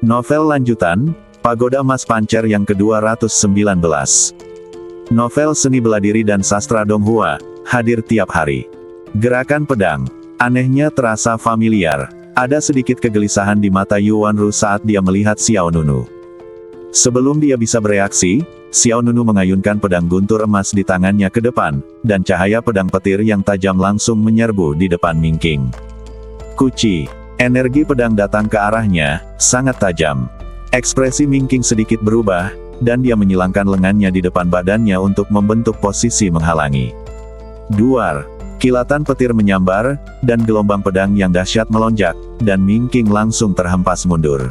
Novel lanjutan, Pagoda Emas Pancer yang ke-219. Novel seni bela diri dan sastra Donghua, hadir tiap hari. Gerakan pedang. Anehnya terasa familiar. Ada sedikit kegelisahan di mata Yuanru saat dia melihat Xiao Nunu. Sebelum dia bisa bereaksi, Xiao Nunu mengayunkan pedang guntur emas di tangannya ke depan, dan cahaya pedang petir yang tajam langsung menyerbu di depan Mingking. Kuci. Energi pedang datang ke arahnya, sangat tajam. Ekspresi Mingking sedikit berubah, dan dia menyilangkan lengannya di depan badannya untuk membentuk posisi menghalangi. Duar. Kilatan petir menyambar, dan gelombang pedang yang dahsyat melonjak, dan Mingking langsung terhempas mundur.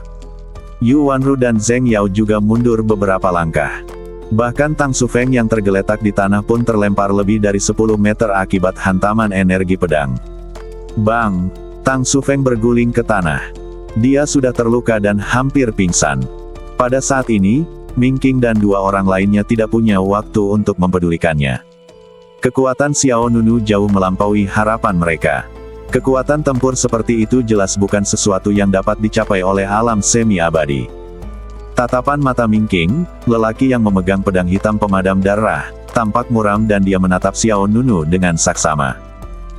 Yuanru dan Zheng Yao juga mundur beberapa langkah. Bahkan Tang Sufeng yang tergeletak di tanah pun terlempar lebih dari 10 meter akibat hantaman energi pedang. Bang! Tang Sufeng berguling ke tanah. Dia sudah terluka dan hampir pingsan. Pada saat ini, Mingking dan dua orang lainnya tidak punya waktu untuk mempedulikannya. Kekuatan Xiao Nunu jauh melampaui harapan mereka. Kekuatan tempur seperti itu jelas bukan sesuatu yang dapat dicapai oleh alam semi-abadi. Tatapan mata Mingking, lelaki yang memegang pedang hitam pemadam darah, tampak muram dan dia menatap Xiao Nunu dengan saksama.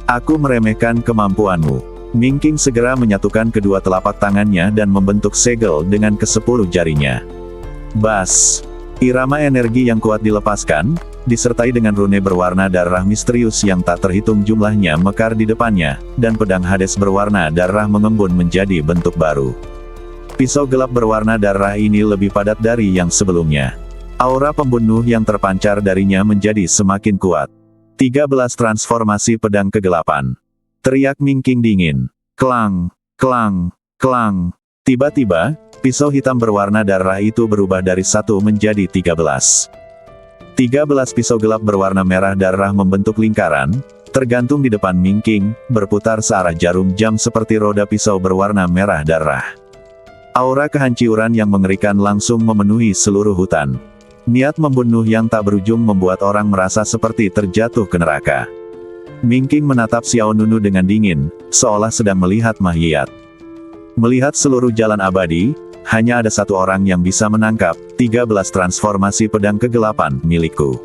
Aku meremehkan kemampuanmu. Mingking segera menyatukan kedua telapak tangannya dan membentuk segel dengan ke-10 jarinya. Bas! Irama energi yang kuat dilepaskan, disertai dengan rune berwarna darah misterius yang tak terhitung jumlahnya mekar di depannya, dan pedang Hades berwarna darah mengembun menjadi bentuk baru. Pisau gelap berwarna darah ini lebih padat dari yang sebelumnya. Aura pembunuh yang terpancar darinya menjadi semakin kuat. 13 transformasi pedang kegelapan. Teriak Mingking dingin. Klang, klang, klang. Tiba-tiba, pisau hitam berwarna darah itu berubah dari 1 menjadi 13. 13 pisau gelap berwarna merah darah membentuk lingkaran, tergantung di depan Mingking, berputar searah jarum jam seperti roda pisau berwarna merah darah. Aura kehancuran yang mengerikan langsung memenuhi seluruh hutan. Niat membunuh yang tak berujung membuat orang merasa seperti terjatuh ke neraka. Mingking menatap Xiao Nunu dengan dingin, seolah sedang melihat mahyat. Melihat seluruh jalan abadi, hanya ada satu orang yang bisa menangkap 13 transformasi pedang kegelapan milikku.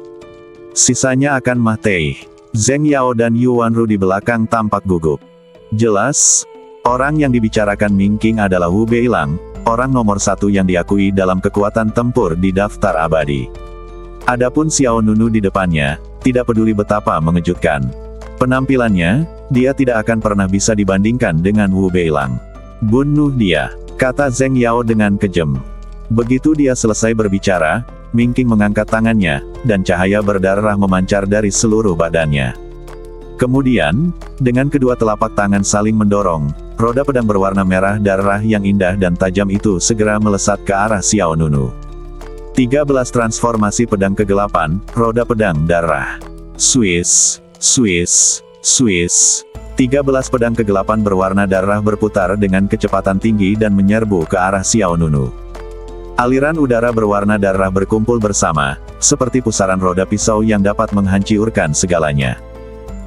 Sisanya akan mati. Zheng Yao dan Yuanru di belakang tampak gugup. Jelas, orang yang dibicarakan Mingking adalah Wu Beilang, orang nomor 1 yang diakui dalam kekuatan tempur di daftar abadi. Adapun Xiao Nunu di depannya, tidak peduli betapa mengejutkan penampilannya, dia tidak akan pernah bisa dibandingkan dengan Wu Beilang. Bunuh dia, kata Zheng Yao dengan kejam. Begitu dia selesai berbicara, Mingking mengangkat tangannya, dan cahaya berdarah memancar dari seluruh badannya. Kemudian, dengan kedua telapak tangan saling mendorong, roda pedang berwarna merah darah yang indah dan tajam itu segera melesat ke arah Xiao Nunu. 13 transformasi pedang kegelapan, roda pedang darah. Swiss, Swiss, Swiss. 13 pedang kegelapan berwarna darah berputar dengan kecepatan tinggi dan menyerbu ke arah Xiao Nunu. Aliran udara berwarna darah berkumpul bersama, seperti pusaran roda pisau yang dapat menghancurkan segalanya.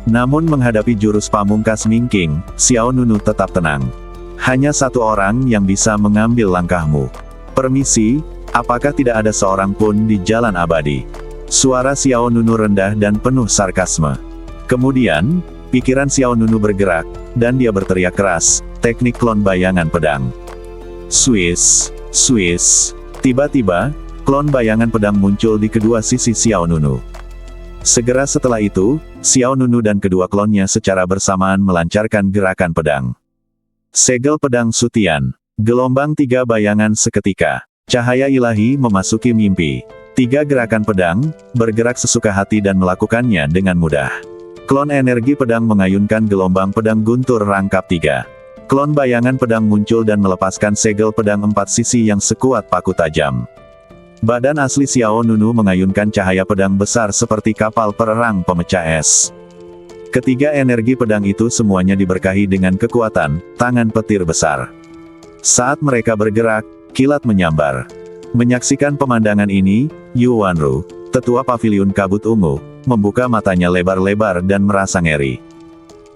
Namun menghadapi jurus pamungkas Mingking, Xiao Nunu tetap tenang. Hanya satu orang yang bisa mengambil langkahmu. Permisi, apakah tidak ada seorang pun di jalan abadi? Suara Xiao Nunu rendah dan penuh sarkasme. Kemudian, pikiran Xiao Nunu bergerak, dan dia berteriak keras, teknik klon bayangan pedang. Swiss, Swiss. Tiba-tiba, klon bayangan pedang muncul di kedua sisi Xiao Nunu. Segera setelah itu, Xiao Nunu dan kedua klonnya secara bersamaan melancarkan gerakan pedang. Segel pedang Sutian. Gelombang 3 bayangan seketika. Cahaya ilahi memasuki mimpi. 3 gerakan pedang, bergerak sesuka hati dan melakukannya dengan mudah. Klon energi pedang mengayunkan gelombang pedang guntur rangkap 3. Klon bayangan pedang muncul dan melepaskan segel pedang 4 sisi yang sekuat paku tajam. Badan asli Xiao Nunu mengayunkan cahaya pedang besar seperti kapal perang pemecah es. Ketiga energi pedang itu semuanya diberkahi dengan kekuatan, tangan petir besar. Saat mereka bergerak, kilat menyambar. Menyaksikan pemandangan ini, Yuanru, tetua paviliun kabut ungu, membuka matanya lebar-lebar dan merasa ngeri.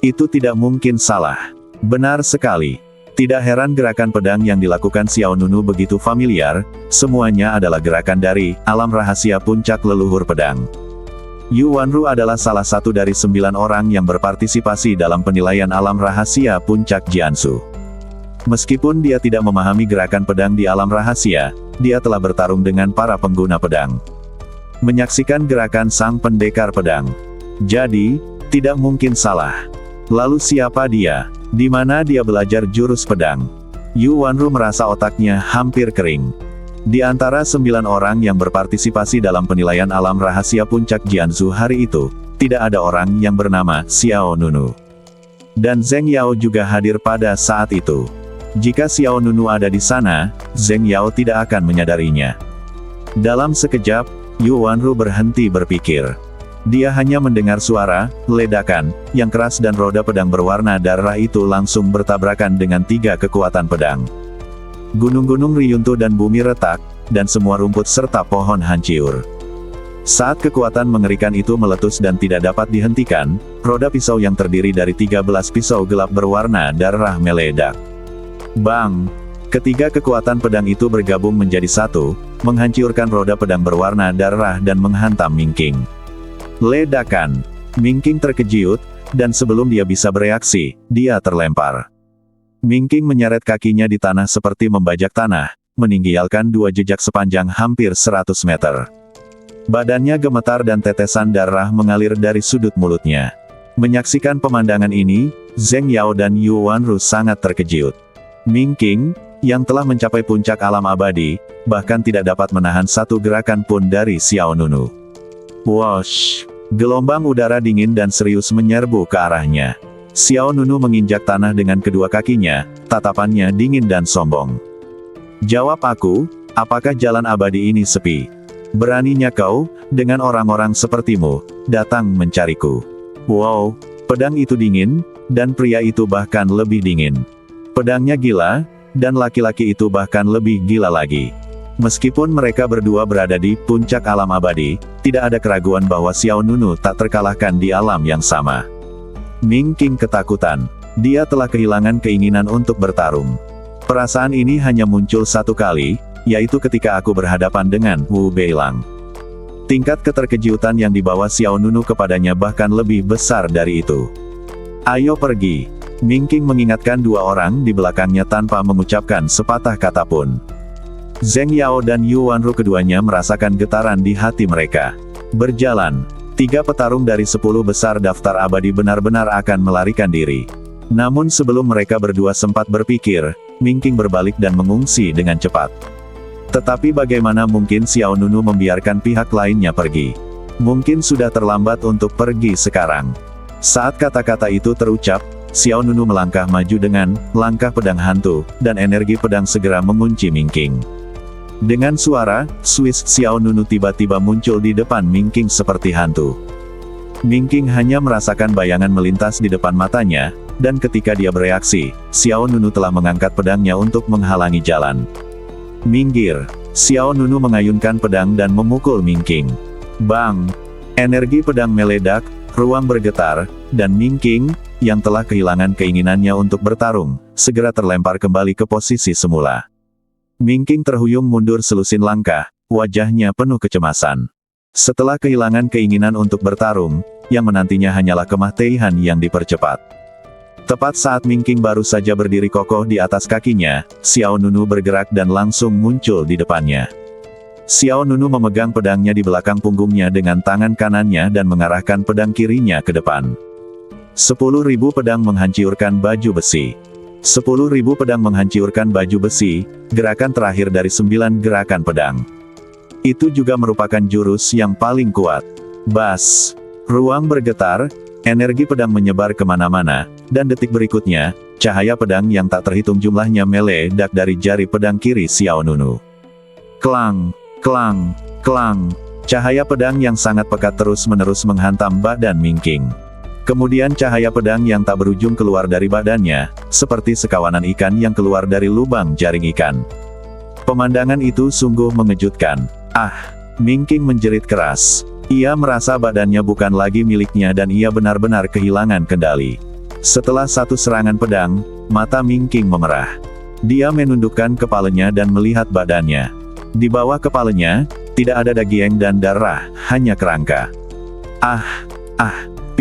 Itu tidak mungkin salah. Benar sekali. Tidak heran gerakan pedang yang dilakukan Xiao Nunu begitu familiar, semuanya adalah gerakan dari alam rahasia puncak leluhur pedang. Yu Wanru adalah salah satu dari 9 orang yang berpartisipasi dalam penilaian alam rahasia puncak Jiansu. Meskipun dia tidak memahami gerakan pedang di alam rahasia, dia telah bertarung dengan para pengguna pedang. Menyaksikan gerakan sang pendekar pedang. Jadi, tidak mungkin salah. Lalu siapa dia? Di mana dia belajar jurus pedang? Yu Wanru merasa otaknya hampir kering. Di antara 9 orang yang berpartisipasi dalam penilaian alam rahasia puncak Jiansu hari itu, tidak ada orang yang bernama Xiao Nunu. Dan Zheng Yao juga hadir pada saat itu. Jika Xiao Nunu ada di sana, Zheng Yao tidak akan menyadarinya. Dalam sekejap, Yu Wanru berhenti berpikir. Dia hanya mendengar suara ledakan yang keras dan roda pedang berwarna darah itu langsung bertabrakan dengan 3 kekuatan pedang. Gunung-gunung riyuntuh dan bumi retak, dan semua rumput serta pohon hancur. Saat kekuatan mengerikan itu meletus dan tidak dapat dihentikan, roda pisau yang terdiri dari 13 pisau gelap berwarna darah meledak. Bang! Ketiga kekuatan pedang itu bergabung menjadi satu, menghancurkan roda pedang berwarna darah dan menghantam Mingking. Ledakan! Mingking terkejut, dan sebelum dia bisa bereaksi, dia terlempar. Mingking menyeret kakinya di tanah seperti membajak tanah, meninggalkan 2 jejak sepanjang hampir 100 meter. Badannya gemetar dan tetesan darah mengalir dari sudut mulutnya. Menyaksikan pemandangan ini, Zheng Yao dan Yu Wanru sangat terkejut. Mingking, yang telah mencapai puncak alam abadi, bahkan tidak dapat menahan satu gerakan pun dari Xiao Nunu. Wosh! Gelombang udara dingin dan serius menyerbu ke arahnya. Xiao Nunu menginjak tanah dengan kedua kakinya, tatapannya dingin dan sombong. Jawab aku, apakah jalan abadi ini sepi? Beraninya kau, dengan orang-orang sepertimu, datang mencariku. Wow, pedang itu dingin, dan pria itu bahkan lebih dingin. Pedangnya gila, dan laki-laki itu bahkan lebih gila lagi. Meskipun mereka berdua berada di puncak alam abadi, tidak ada keraguan bahwa Xiao Nunu tak terkalahkan di alam yang sama. Mingking ketakutan. Dia telah kehilangan keinginan untuk bertarung. Perasaan ini hanya muncul satu kali, yaitu ketika aku berhadapan dengan Wu Beilang. Tingkat keterkejutan yang dibawa Xiao Nunu kepadanya bahkan lebih besar dari itu. Ayo pergi. Mingking mengingatkan 2 orang di belakangnya tanpa mengucapkan sepatah kata pun. Zheng Yao dan Yu Wanru keduanya merasakan getaran di hati mereka. Berjalan. 3 petarung dari 10 besar daftar abadi benar-benar akan melarikan diri. Namun sebelum mereka berdua sempat berpikir, Mingking berbalik dan mengungsi dengan cepat. Tetapi bagaimana mungkin Xiao Nunu membiarkan pihak lainnya pergi? Mungkin sudah terlambat untuk pergi sekarang. Saat kata-kata itu terucap, Xiao Nunu melangkah maju dengan langkah pedang hantu, dan energi pedang segera mengunci Mingking. Dengan suara, Swiss Xiao Nunu tiba-tiba muncul di depan Mingking seperti hantu. Mingking hanya merasakan bayangan melintas di depan matanya, dan ketika dia bereaksi, Xiao Nunu telah mengangkat pedangnya untuk menghalangi jalan. Minggir! Xiao Nunu mengayunkan pedang dan memukul Mingking. Bang! Energi pedang meledak, ruang bergetar, dan Mingking, yang telah kehilangan keinginannya untuk bertarung, segera terlempar kembali ke posisi semula. Mingking terhuyung mundur selusin langkah, wajahnya penuh kecemasan. Setelah kehilangan keinginan untuk bertarung, yang menantinya hanyalah kematian yang dipercepat. Tepat saat Mingking baru saja berdiri kokoh di atas kakinya, Xiao Nunu bergerak dan langsung muncul di depannya. Xiao Nunu memegang pedangnya di belakang punggungnya dengan tangan kanannya dan mengarahkan pedang kirinya ke depan. 10.000 pedang menghancurkan baju besi. 10.000 pedang menghancurkan baju besi, gerakan terakhir dari 9 gerakan pedang. Itu juga merupakan jurus yang paling kuat. Bas! Ruang bergetar, energi pedang menyebar kemana-mana, dan detik berikutnya, cahaya pedang yang tak terhitung jumlahnya meledak dari jari pedang kiri Xiao Nunu. Klang! Klang! Klang! Cahaya pedang yang sangat pekat terus-menerus menghantam badan Mingking. Kemudian cahaya pedang yang tak berujung keluar dari badannya, seperti sekawanan ikan yang keluar dari lubang jaring ikan. Pemandangan itu sungguh mengejutkan. Ah! Mingking menjerit keras. Ia merasa badannya bukan lagi miliknya dan ia benar-benar kehilangan kendali. Setelah satu serangan pedang, Mata Mingking memerah. Dia menundukkan kepalanya dan melihat badannya. Di bawah kepalanya, tidak ada daging dan darah, hanya kerangka.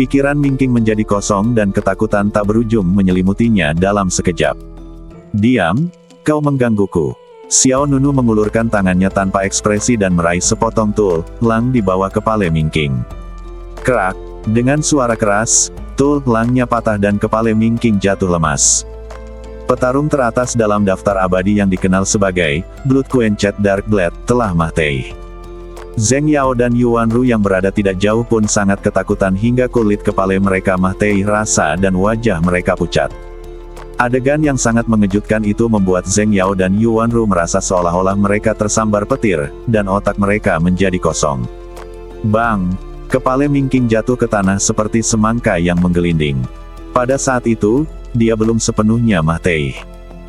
Pikiran Mingking menjadi kosong dan ketakutan tak berujung menyelimutinya dalam sekejap. Diam, kau menggangguku. Xiao Nunu mengulurkan tangannya tanpa ekspresi dan meraih sepotong tulang di bawah kepala Mingking. Kerak, dengan suara keras, tulangnya patah dan kepala Mingking jatuh lemas. Petarung teratas dalam daftar abadi yang dikenal sebagai Blood Quenched Dark Blade telah mati. Zheng Yao dan Yuan Ru yang berada tidak jauh pun sangat ketakutan hingga kulit kepala mereka mati rasa dan wajah mereka pucat. Adegan yang sangat mengejutkan itu membuat Zheng Yao dan Yuan Ru merasa seolah-olah mereka tersambar petir, dan otak mereka menjadi kosong. Bang! Kepala Mingking jatuh ke tanah seperti semangka yang menggelinding. Pada saat itu, dia belum sepenuhnya mati.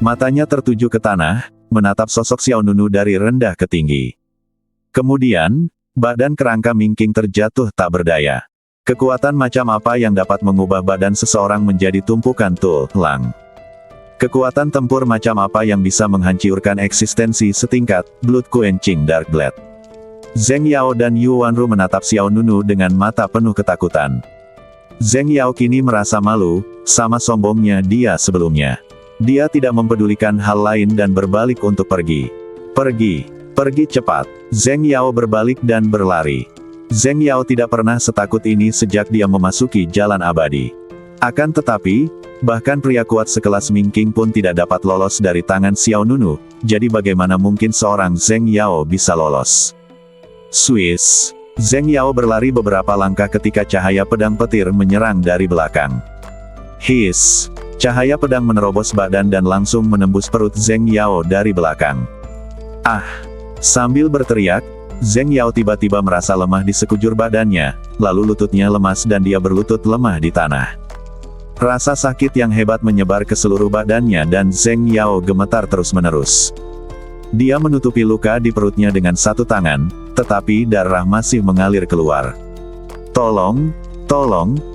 Matanya tertuju ke tanah, menatap sosok Xiao Nunu dari rendah ke tinggi. Kemudian, badan kerangka Mingking terjatuh tak berdaya. Kekuatan macam apa yang dapat mengubah badan seseorang menjadi tumpukan tulang? Kekuatan tempur macam apa yang bisa menghancurkan eksistensi setingkat Blood Quenching Dark Blade? Zheng Yao dan Yuan Ru menatap Xiao Nunu dengan mata penuh ketakutan. Zheng Yao kini merasa malu, sama sombongnya dia sebelumnya. Dia tidak mempedulikan hal lain dan berbalik untuk pergi. Pergi cepat. Zheng Yao berbalik dan berlari. Zheng Yao tidak pernah setakut ini sejak dia memasuki jalan abadi. Akan tetapi, bahkan pria kuat sekelas Mingking pun tidak dapat lolos dari tangan Xiao Nunu, jadi bagaimana mungkin seorang Zheng Yao bisa lolos? Swiss. Zheng Yao berlari beberapa langkah ketika cahaya pedang petir menyerang dari belakang. Hiss! Cahaya pedang menerobos badan dan langsung menembus perut Zheng Yao dari belakang. Sambil berteriak, Zheng Yao tiba-tiba merasa lemah di sekujur badannya, lalu lututnya lemas dan dia berlutut lemah di tanah. Rasa sakit yang hebat menyebar ke seluruh badannya dan Zheng Yao gemetar terus-menerus. Dia menutupi luka di perutnya dengan satu tangan, tetapi darah masih mengalir keluar. Tolong,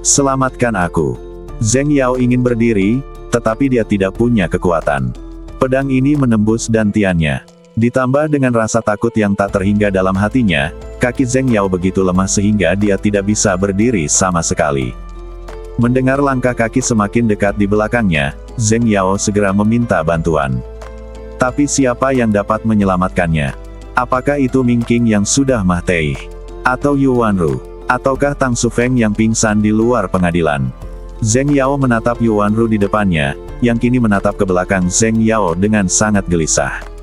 selamatkan aku. Zheng Yao ingin berdiri, tetapi dia tidak punya kekuatan. Pedang ini menembus dantiannya. Ditambah dengan rasa takut yang tak terhingga dalam hatinya, kaki Zheng Yao begitu lemah sehingga dia tidak bisa berdiri sama sekali. Mendengar langkah kaki semakin dekat di belakangnya, Zheng Yao segera meminta bantuan. Tapi siapa yang dapat menyelamatkannya? Apakah itu Mingking yang sudah mati? Atau Yuan Ru? Ataukah Tang Sufeng yang pingsan di luar pengadilan? Zheng Yao menatap Yuan Ru di depannya, yang kini menatap ke belakang Zheng Yao dengan sangat gelisah.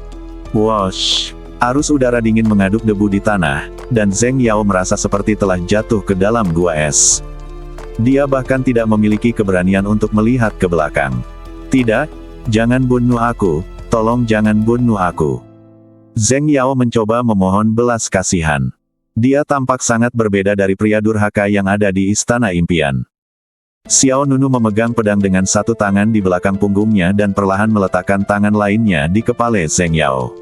Wosh! Arus udara dingin mengaduk debu di tanah, dan Zheng Yao merasa seperti telah jatuh ke dalam gua es. Dia bahkan tidak memiliki keberanian untuk melihat ke belakang. Tidak, jangan bunuh aku, tolong jangan bunuh aku. Zheng Yao mencoba memohon belas kasihan. Dia tampak sangat berbeda dari pria durhaka yang ada di Istana Impian. Xiao Nunu memegang pedang dengan satu tangan di belakang punggungnya dan perlahan meletakkan tangan lainnya di kepala Zheng Yao.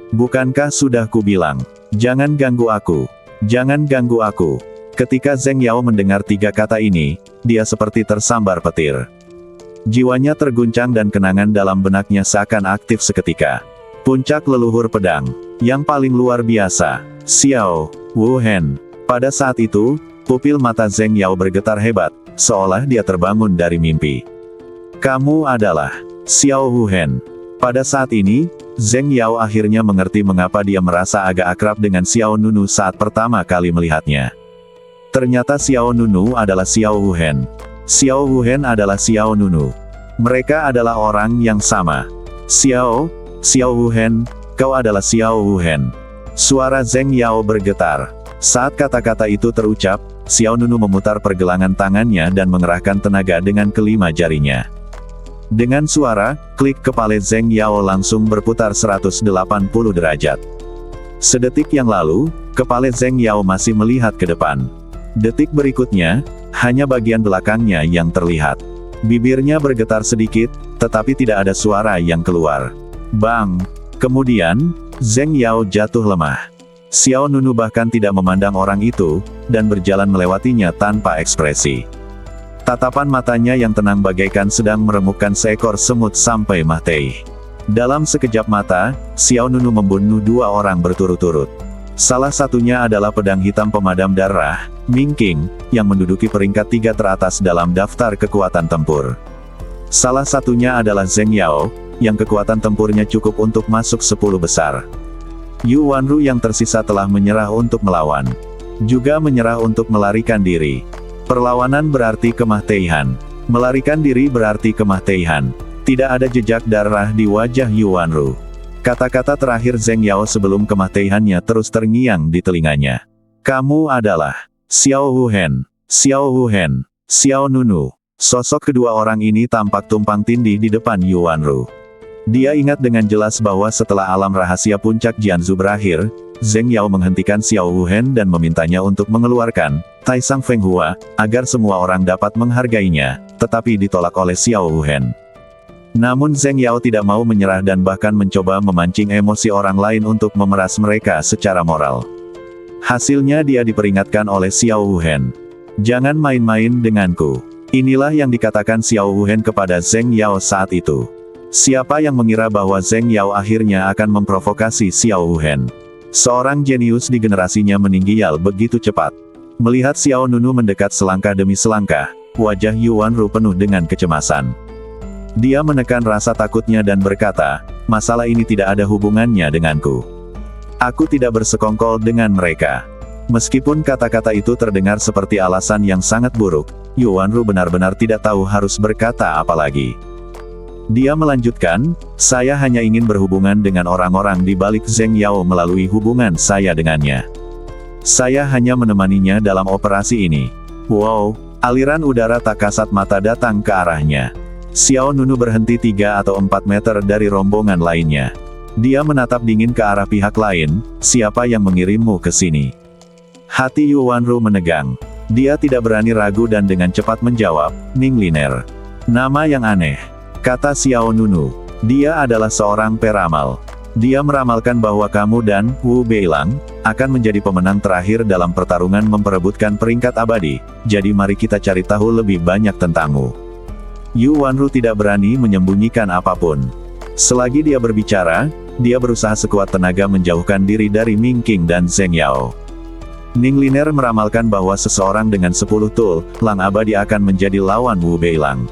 Bukankah sudah kubilang, jangan ganggu aku, jangan ganggu aku. Ketika Zheng Yao mendengar tiga kata ini, dia seperti tersambar petir. Jiwanya terguncang dan kenangan dalam benaknya seakan aktif seketika. Puncak leluhur pedang, yang paling luar biasa, Xiao Wuhen. Pada saat itu, pupil mata Zheng Yao bergetar hebat, seolah dia terbangun dari mimpi. Kamu adalah Xiao Wuhen. Pada saat ini, Zheng Yao akhirnya mengerti mengapa dia merasa agak akrab dengan Xiao Nunu saat pertama kali melihatnya. Ternyata Xiao Nunu adalah Xiao Wuhen. Xiao Wuhen adalah Xiao Nunu. Mereka adalah orang yang sama. Xiao Wuhen, kau adalah Xiao Wuhen. Suara Zheng Yao bergetar. Saat kata-kata itu terucap, Xiao Nunu memutar pergelangan tangannya dan mengerahkan tenaga dengan kelima jarinya. Dengan suara, klik kepala Zheng Yao langsung berputar 180 derajat. Sedetik yang lalu, kepala Zheng Yao masih melihat ke depan. Detik berikutnya, hanya bagian belakangnya yang terlihat. Bibirnya bergetar sedikit, tetapi tidak ada suara yang keluar. Bang! Kemudian, Zheng Yao jatuh lemah. Xiao Nunu bahkan tidak memandang orang itu, dan berjalan melewatinya tanpa ekspresi. Tatapan matanya yang tenang bagaikan sedang meremukkan seekor semut sampai mati. Dalam sekejap mata, Xiao Nunu membunuh 2 orang berturut-turut. Salah satunya adalah pedang hitam pemadam darah, Ming Qing, yang menduduki peringkat 3 teratas dalam daftar kekuatan tempur. Salah satunya adalah Zheng Yao, yang kekuatan tempurnya cukup untuk masuk 10 besar. Yu Wanru yang tersisa telah menyerah untuk melawan. Juga menyerah untuk melarikan diri. Perlawanan berarti kematian. Melarikan diri berarti kematian. Tidak ada jejak darah di wajah Yu Wanru. Kata-kata terakhir Zheng Yao sebelum kematiannya terus terngiang di telinganya. Kamu adalah Xiao Wuhen, Xiao Wuhen, Xiao Nunu. Sosok kedua orang ini tampak tumpang tindih di depan Yu Wanru. Dia ingat dengan jelas bahwa setelah alam rahasia puncak Jianzhu berakhir, Zheng Yao menghentikan Xiao Wuhen dan memintanya untuk mengeluarkan Taisang Feng Hua, agar semua orang dapat menghargainya, tetapi ditolak oleh Xiao Wuhen. Namun Zheng Yao tidak mau menyerah dan bahkan mencoba memancing emosi orang lain untuk memeras mereka secara moral. Hasilnya dia diperingatkan oleh Xiao Wuhen. Jangan main-main denganku. Inilah yang dikatakan Xiao Wuhen kepada Zheng Yao saat itu. Siapa yang mengira bahwa Zheng Yao akhirnya akan memprovokasi Xiao Wuhen? Seorang jenius di generasinya meninggal begitu cepat. Melihat Xiao Nunu mendekat selangkah demi selangkah, wajah Yu Wanru penuh dengan kecemasan. Dia menekan rasa takutnya dan berkata, masalah ini tidak ada hubungannya denganku. Aku tidak bersekongkol dengan mereka. Meskipun kata-kata itu terdengar seperti alasan yang sangat buruk, Yu Wanru benar-benar tidak tahu harus berkata apa lagi. Dia melanjutkan, saya hanya ingin berhubungan dengan orang-orang di balik Zheng Yao melalui hubungan saya dengannya. Saya hanya menemaninya dalam operasi ini. Wow, aliran udara tak kasat mata datang ke arahnya. Xiao Nunu berhenti 3 atau 4 meter dari rombongan lainnya. Dia menatap dingin ke arah pihak lain, siapa yang mengirimmu ke sini? Hati Yu Wanru menegang. Dia tidak berani ragu dan dengan cepat menjawab, Ning Liner. Nama yang aneh, kata Xiao Nunu. Dia adalah seorang peramal. Dia meramalkan bahwa kamu dan Wu Beilang akan menjadi pemenang terakhir dalam pertarungan memperebutkan peringkat abadi, jadi mari kita cari tahu lebih banyak tentangmu. Yu Wanru tidak berani menyembunyikan apapun. Selagi dia berbicara, dia berusaha sekuat tenaga menjauhkan diri dari Ming Qing dan Zheng Yao. Ning Liner meramalkan bahwa seseorang dengan 10 tulang abadi akan menjadi lawan Wu Beilang.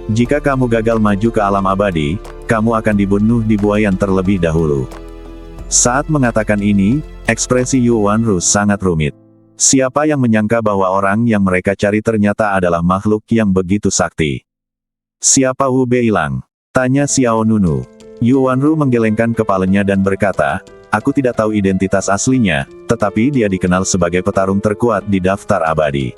Jika kamu gagal maju ke alam abadi, kamu akan dibunuh di buayan terlebih dahulu. Saat mengatakan ini, ekspresi Yu Wanru sangat rumit. Siapa yang menyangka bahwa orang yang mereka cari ternyata adalah makhluk yang begitu sakti? Siapa Wu Beilang? Tanya Xiao Nunu. Yu Wanru menggelengkan kepalanya dan berkata, aku tidak tahu identitas aslinya, tetapi dia dikenal sebagai petarung terkuat di daftar abadi.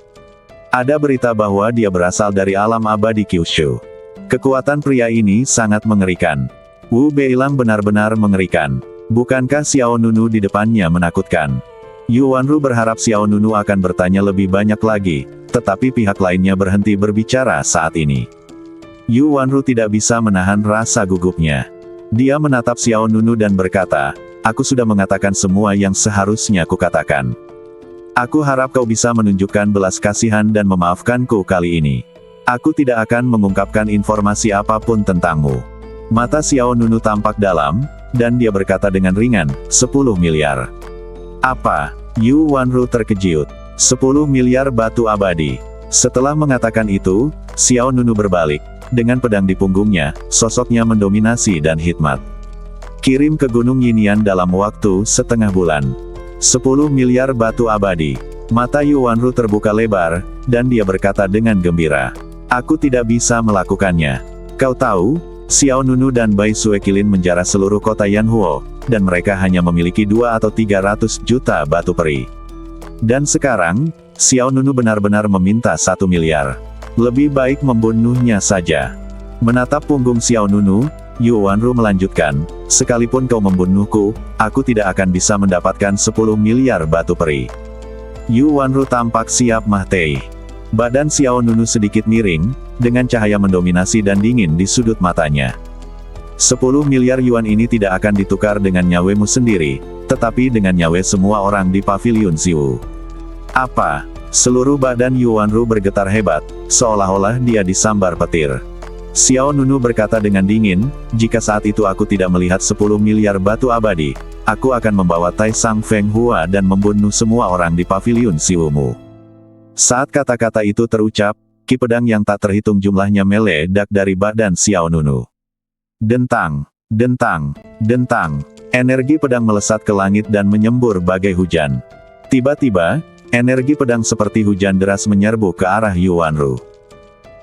Ada berita bahwa dia berasal dari alam abadi Kyushu. Kekuatan pria ini sangat mengerikan. Wu Beilang benar-benar mengerikan. Bukankah Xiao Nunu di depannya menakutkan? Yu Wanru berharap Xiao Nunu akan bertanya lebih banyak lagi, tetapi pihak lainnya berhenti berbicara saat ini. Yu Wanru tidak bisa menahan rasa gugupnya. Dia menatap Xiao Nunu dan berkata, aku sudah mengatakan semua yang seharusnya kukatakan. Aku harap kau bisa menunjukkan belas kasihan dan memaafkanku kali ini. Aku tidak akan mengungkapkan informasi apapun tentangmu. Mata Xiao Nunu tampak dalam, dan dia berkata dengan ringan, 10 miliar. Apa? Yu Wanru terkejut. 10 miliar batu abadi. Setelah mengatakan itu, Xiao Nunu berbalik. Dengan pedang di punggungnya, sosoknya mendominasi dan hikmat. Kirim ke Gunung Yinian dalam waktu setengah bulan. 10 miliar batu abadi. Mata Yu Wanru terbuka lebar, dan dia berkata dengan gembira. Aku tidak bisa melakukannya. Kau tahu, Xiao Nunu dan Bai Suekilin menjarah seluruh kota Yanhuo, dan mereka hanya memiliki 2 atau 300 juta batu peri. Dan sekarang, Xiao Nunu benar-benar meminta 1 miliar. Lebih baik membunuhnya saja. Menatap punggung Xiao Nunu, Yu Wanru melanjutkan, sekalipun kau membunuhku, aku tidak akan bisa mendapatkan 10 miliar batu peri. Yu Wanru tampak siap mati. Badan Xiao Nunu sedikit miring, dengan cahaya mendominasi dan dingin di sudut matanya. 10 miliar yuan ini tidak akan ditukar dengan nyawemu sendiri, tetapi dengan nyawa semua orang di pavilion Ziwu. Apa? Seluruh badan Yuanru bergetar hebat, seolah-olah dia disambar petir. Xiao Nunu berkata dengan dingin, jika saat itu aku tidak melihat 10 miliar batu abadi, aku akan membawa Tai Sang Feng Hua dan membunuh semua orang di paviliun Siwumu. Saat kata-kata itu terucap, ki pedang yang tak terhitung jumlahnya meledak dari badan Xiao Nunu. Dentang, dentang, dentang. Energi pedang melesat ke langit dan menyembur bagai hujan. Tiba-tiba, energi pedang seperti hujan deras menyerbu ke arah Yuanru.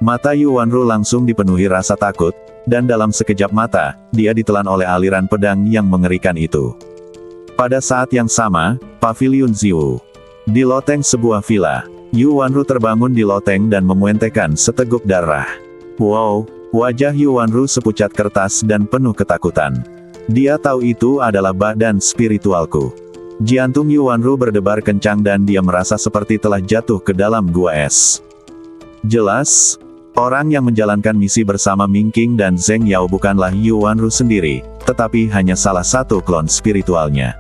Mata Yuanru langsung dipenuhi rasa takut, dan dalam sekejap mata, dia ditelan oleh aliran pedang yang mengerikan itu. Pada saat yang sama, paviliun Ziwu. Di loteng sebuah villa, Yuanru terbangun di loteng dan memuentekan seteguk darah. Wow, wajah Yuanru sepucat kertas dan penuh ketakutan. Dia tahu itu adalah badan spiritualku. Jantung Yuanru berdebar kencang dan dia merasa seperti telah jatuh ke dalam gua es. Jelas, orang yang menjalankan misi bersama Ming Qing dan Zheng Yao bukanlah Yuanru sendiri, tetapi hanya salah satu klon spiritualnya.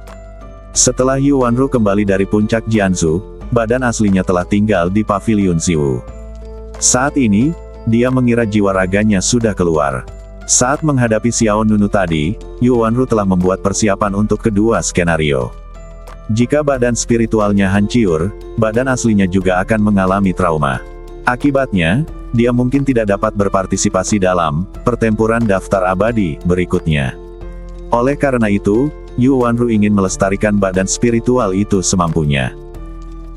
Setelah Yuanru kembali dari puncak Jianzhu, badan aslinya telah tinggal di paviliun Ziwu. Saat ini, dia mengira jiwa raganya sudah keluar. Saat menghadapi Xiao Nunu tadi, Yuanru telah membuat persiapan untuk kedua skenario. Jika badan spiritualnya hancur, badan aslinya juga akan mengalami trauma. Akibatnya, dia mungkin tidak dapat berpartisipasi dalam pertempuran daftar abadi berikutnya. Oleh karena itu, Yuanru ingin melestarikan badan spiritual itu semampunya.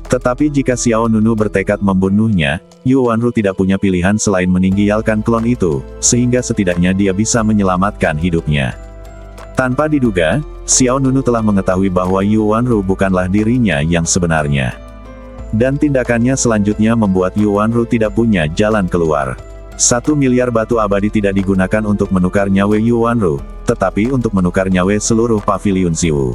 Tetapi jika Xiao Nunu bertekad membunuhnya, Yuanru tidak punya pilihan selain meninggalkan klon itu, sehingga setidaknya dia bisa menyelamatkan hidupnya. Tanpa diduga, Xiao Nunu telah mengetahui bahwa Yuanru bukanlah dirinya yang sebenarnya. Dan tindakannya selanjutnya membuat Yuanru tidak punya jalan keluar. 1 miliar batu abadi tidak digunakan untuk menukar nyawa Yuanru, tetapi untuk menukar nyawa seluruh paviliun Ziwu.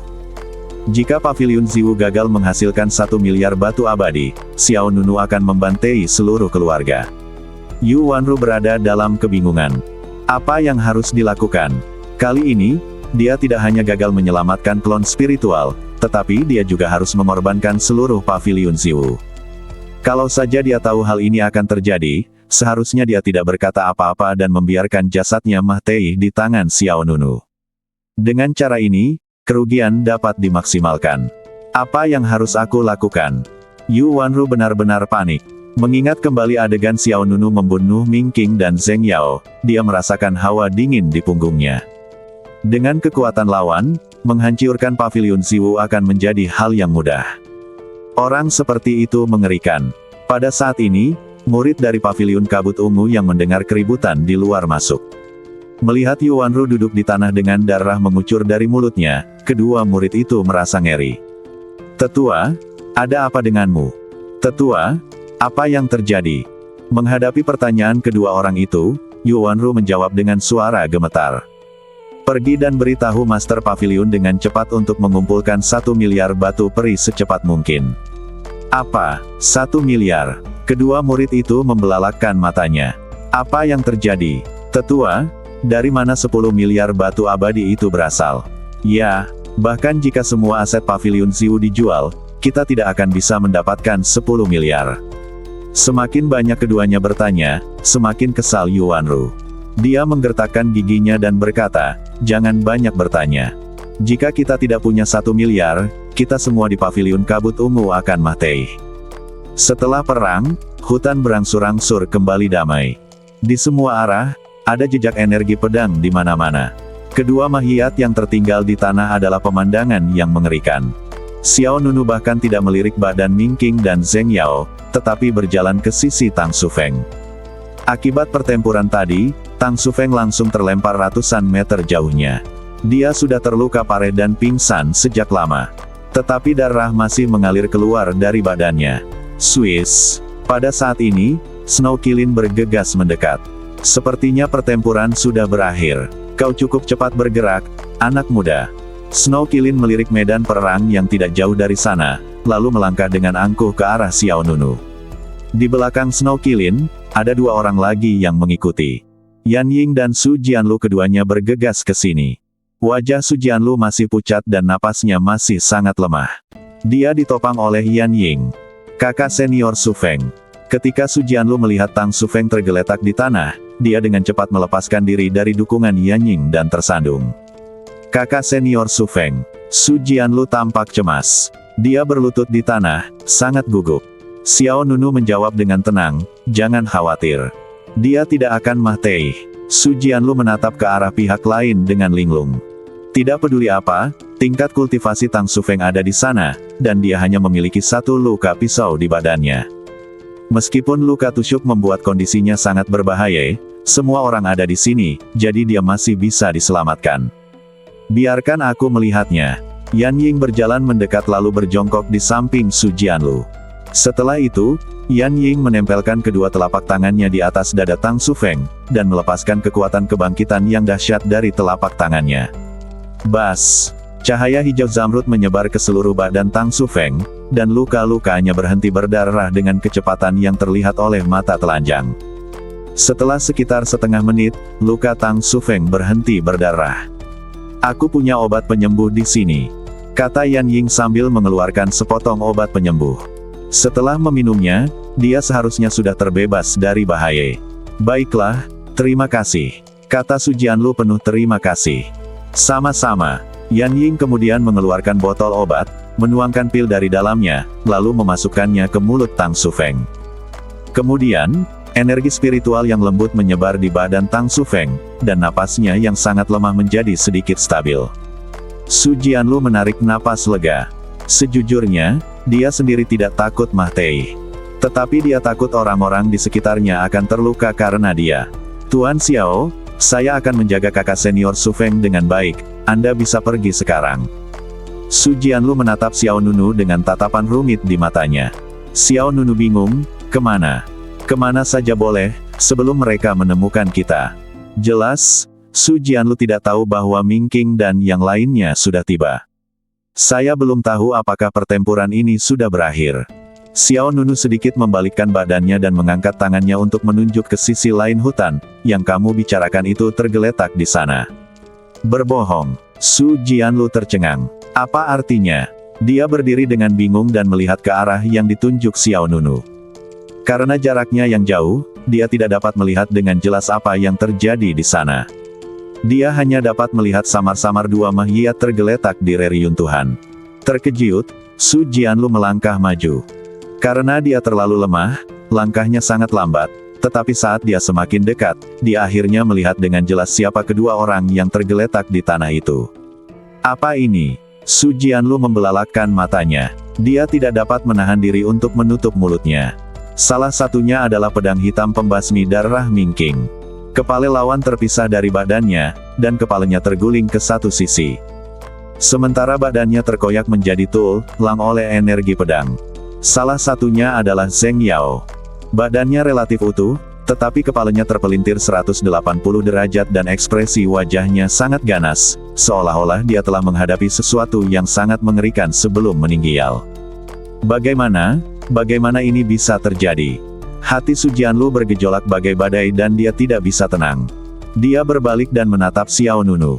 Jika paviliun Ziwu gagal menghasilkan 1 miliar batu abadi, Xiao Nunu akan membantai seluruh keluarga. Yuanru berada dalam kebingungan. Apa yang harus dilakukan? Kali ini, dia tidak hanya gagal menyelamatkan klon spiritual, tetapi dia juga harus mengorbankan seluruh paviliun Ziwu. Kalau saja dia tahu hal ini akan terjadi, seharusnya dia tidak berkata apa-apa dan membiarkan jasadnya mati di tangan Xiao Nunu. Dengan cara ini, kerugian dapat dimaksimalkan. Apa yang harus aku lakukan? Yuanru benar-benar panik. Mengingat kembali adegan Xiao Nunu membunuh Ming Qing dan Zheng Yao, dia merasakan hawa dingin di punggungnya. Dengan kekuatan lawan, menghancurkan paviliun Ziwu akan menjadi hal yang mudah. Orang seperti itu mengerikan. Pada saat ini, murid dari paviliun kabut ungu yang mendengar keributan di luar masuk. Melihat Yuanru duduk di tanah dengan darah mengucur dari mulutnya, kedua murid itu merasa ngeri. "Tetua, ada apa denganmu? Tetua, apa yang terjadi?" Menghadapi pertanyaan kedua orang itu, Yuanru menjawab dengan suara gemetar. "Pergi dan beritahu Master Pavilion dengan cepat untuk mengumpulkan 1 miliar batu peri secepat mungkin." "Apa? 1 miliar?" Kedua murid itu membelalakkan matanya. "Apa yang terjadi? Tetua, dari mana 10 miliar batu abadi itu berasal?" "Ya, bahkan jika semua aset pavilion Ziwu dijual, kita tidak akan bisa mendapatkan 10 miliar. Semakin banyak keduanya bertanya, semakin kesal Yuanru. Dia menggertakkan giginya dan berkata, "Jangan banyak bertanya. Jika kita tidak punya 1 miliar, kita semua di pavilion kabut ungu akan mati." Setelah perang, hutan berangsur-angsur kembali damai. Di semua arah, ada jejak energi pedang di mana-mana. Kedua mahiat yang tertinggal di tanah adalah pemandangan yang mengerikan. Xiao Nunu bahkan tidak melirik badan Ming Qing dan Zheng Yao, tetapi berjalan ke sisi Tang Sufeng. Akibat pertempuran tadi, Tang Sufeng langsung terlempar ratusan meter jauhnya. Dia sudah terluka parah dan pingsan sejak lama. Tetapi darah masih mengalir keluar dari badannya. Swiss. Pada saat ini, Snow Qilin bergegas mendekat. "Sepertinya pertempuran sudah berakhir. Kau cukup cepat bergerak, anak muda." Snow Qilin melirik medan perang yang tidak jauh dari sana, lalu melangkah dengan angkuh ke arah Xiao Nunu. Di belakang Snow Qilin, ada dua orang lagi yang mengikuti. Yan Ying dan Su Jianlu keduanya bergegas ke sini. Wajah Su Jianlu masih pucat dan napasnya masih sangat lemah. Dia ditopang oleh Yan Ying. Kakak senior Su Feng. Ketika Su Jianlu melihat Tang Su Feng tergeletak di tanah, dia dengan cepat melepaskan diri dari dukungan Yan Ying dan tersandung. Kakak senior Su Feng. Su Jianlu tampak cemas. Dia berlutut di tanah, sangat gugup. Xiao Nunu menjawab dengan tenang, "Jangan khawatir. Dia tidak akan mati." Su Jianlu menatap ke arah pihak lain dengan linglung. Tidak peduli apa, tingkat kultivasi Tang Su Feng ada di sana, dan dia hanya memiliki satu luka pisau di badannya. Meskipun luka tusuk membuat kondisinya sangat berbahaya, semua orang ada di sini, jadi dia masih bisa diselamatkan. Biarkan aku melihatnya. Yan Ying berjalan mendekat lalu berjongkok di samping Su Jianlu. Setelah itu, Yan Ying menempelkan kedua telapak tangannya di atas dada Tang Su Feng, dan melepaskan kekuatan kebangkitan yang dahsyat dari telapak tangannya. Bas! Cahaya hijau zamrud menyebar ke seluruh badan Tang Su Feng, dan luka-lukanya berhenti berdarah dengan kecepatan yang terlihat oleh mata telanjang. Setelah sekitar setengah menit, luka Tang Su Feng berhenti berdarah. "Aku punya obat penyembuh di sini," kata Yan Ying sambil mengeluarkan sepotong obat penyembuh. Setelah meminumnya, dia seharusnya sudah terbebas dari bahaya. "Baiklah, terima kasih," kata Su Jianlu penuh terima kasih. "Sama-sama." Yan Ying kemudian mengeluarkan botol obat, menuangkan pil dari dalamnya, lalu memasukkannya ke mulut Tang Su Feng. Kemudian, energi spiritual yang lembut menyebar di badan Tang Su Feng, dan napasnya yang sangat lemah menjadi sedikit stabil. Su Jianlu menarik napas lega. Sejujurnya, dia sendiri tidak takut mati. Tetapi dia takut orang-orang di sekitarnya akan terluka karena dia. "Tuan Xiao, saya akan menjaga kakak senior Su Feng dengan baik, Anda bisa pergi sekarang." Su Jianlu menatap Xiao Nunu dengan tatapan rumit di matanya. Xiao Nunu bingung, "Kemana? Kemana saja boleh, sebelum mereka menemukan kita." Jelas, Su Jianlu tidak tahu bahwa Ming Qing dan yang lainnya sudah tiba. "Saya belum tahu apakah pertempuran ini sudah berakhir." Xiao Nunu sedikit membalikkan badannya dan mengangkat tangannya untuk menunjuk ke sisi lain hutan, "Yang kamu bicarakan itu tergeletak di sana." "Berbohong." Su Jianlu tercengang. "Apa artinya?" Dia berdiri dengan bingung dan melihat ke arah yang ditunjuk Xiao Nunu. Karena jaraknya yang jauh, dia tidak dapat melihat dengan jelas apa yang terjadi di sana. Dia hanya dapat melihat samar-samar dua mayat tergeletak di reruntuhan. Terkejut, Su Jianlu melangkah maju. Karena dia terlalu lemah, langkahnya sangat lambat, tetapi saat dia semakin dekat, dia akhirnya melihat dengan jelas siapa kedua orang yang tergeletak di tanah itu. "Apa ini?" Su Jianlu membelalakkan matanya. Dia tidak dapat menahan diri untuk menutup mulutnya. Salah satunya adalah pedang hitam pembasmi darah Ming Qing. Kepala lawan terpisah dari badannya, dan kepalanya terguling ke satu sisi. Sementara badannya terkoyak menjadi tulang oleh energi pedang. Salah satunya adalah Zheng Yao. Badannya relatif utuh, tetapi kepalanya terpelintir 180 derajat dan ekspresi wajahnya sangat ganas, seolah-olah dia telah menghadapi sesuatu yang sangat mengerikan sebelum meninggal. Bagaimana ini bisa terjadi? Hati Su Jianlu bergejolak bagai badai dan dia tidak bisa tenang. Dia berbalik dan menatap Xiao Nunu.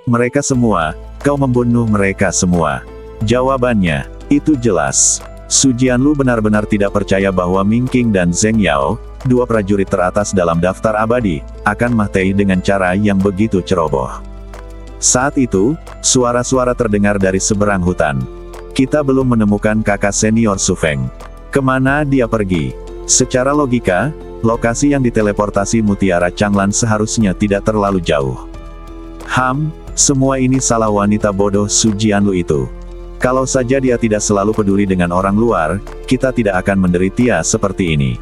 Mereka semua, kau membunuh mereka semua." Jawabannya, itu jelas. Su Jianlu benar-benar tidak percaya bahwa Ming Qing dan Zheng Yao, dua prajurit teratas dalam daftar abadi, akan mati dengan cara yang begitu ceroboh. Saat itu, suara-suara terdengar dari seberang hutan. "Kita belum menemukan kakak senior Su Feng. Kemana dia pergi?" Secara logika, lokasi yang diteleportasi Mutiara Changlan seharusnya tidak terlalu jauh. Semua ini salah wanita bodoh Su Jianlu itu. Kalau saja dia tidak selalu peduli dengan orang luar, kita tidak akan menderita seperti ini.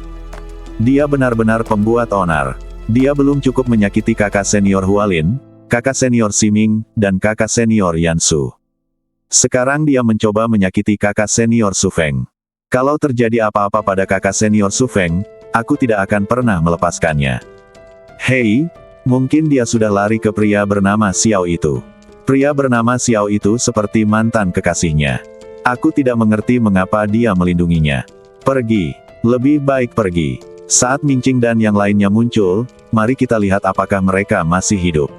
Dia benar-benar pembuat onar. Dia belum cukup menyakiti kakak senior Hualin, kakak senior Siming, dan kakak senior Yansu. Sekarang dia mencoba menyakiti kakak senior Su Feng. Kalau terjadi apa-apa pada kakak senior Su Feng, aku tidak akan pernah melepaskannya. Hei, mungkin dia sudah lari ke pria bernama Xiao itu. Pria bernama Xiao itu seperti mantan kekasihnya. Aku tidak mengerti mengapa dia melindunginya. Pergi. Lebih baik pergi. Saat Ming Qing dan yang lainnya muncul, mari kita lihat apakah mereka masih hidup.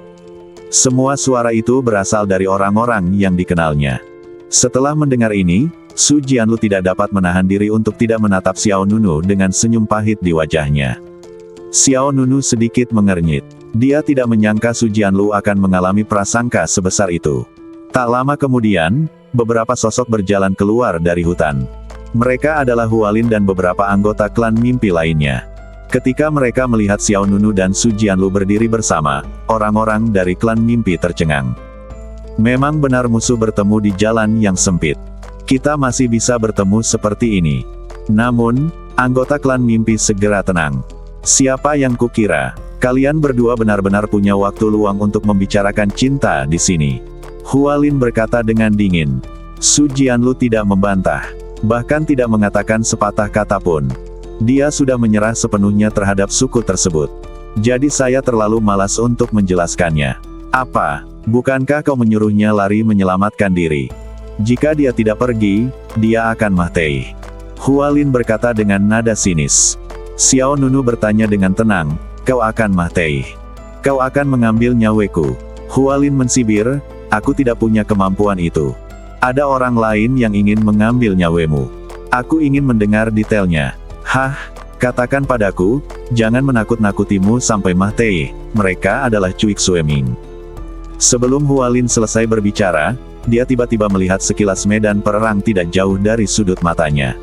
Semua suara itu berasal dari orang-orang yang dikenalnya. Setelah mendengar ini, Su Jianlu tidak dapat menahan diri untuk tidak menatap Xiao Nunu dengan senyum pahit di wajahnya. Xiao Nunu sedikit mengernyit. Dia tidak menyangka Su Jianlu akan mengalami prasangka sebesar itu. Tak lama kemudian, beberapa sosok berjalan keluar dari hutan. Mereka adalah Hualin dan beberapa anggota klan mimpi lainnya. Ketika mereka melihat Xiao Nunu dan Su Jianlu berdiri bersama, orang-orang dari klan mimpi tercengang. Memang benar musuh bertemu di jalan yang sempit. Kita masih bisa bertemu seperti ini. Namun, anggota klan mimpi segera tenang. Siapa yang kukira? Kalian berdua benar-benar punya waktu luang untuk membicarakan cinta di sini. Hualin berkata dengan dingin. Su Jianlu tidak membantah. Bahkan tidak mengatakan sepatah kata pun. Dia sudah menyerah sepenuhnya terhadap suku tersebut. Jadi saya terlalu malas untuk menjelaskannya. Apa? Bukankah kau menyuruhnya lari menyelamatkan diri? Jika dia tidak pergi, dia akan mati. Hualin berkata dengan nada sinis. Xiao Nunu bertanya dengan tenang, kau akan mati. Kau akan mengambil nyawaku. Hualin mensibir, aku tidak punya kemampuan itu. Ada orang lain yang ingin mengambil nyawamu. Aku ingin mendengar detailnya. Hah, katakan padaku, jangan menakut-nakutimu sampai mati. Mereka adalah Cuik Sueming. Sebelum Hualin selesai berbicara, dia tiba-tiba melihat sekilas medan perang tidak jauh dari sudut matanya.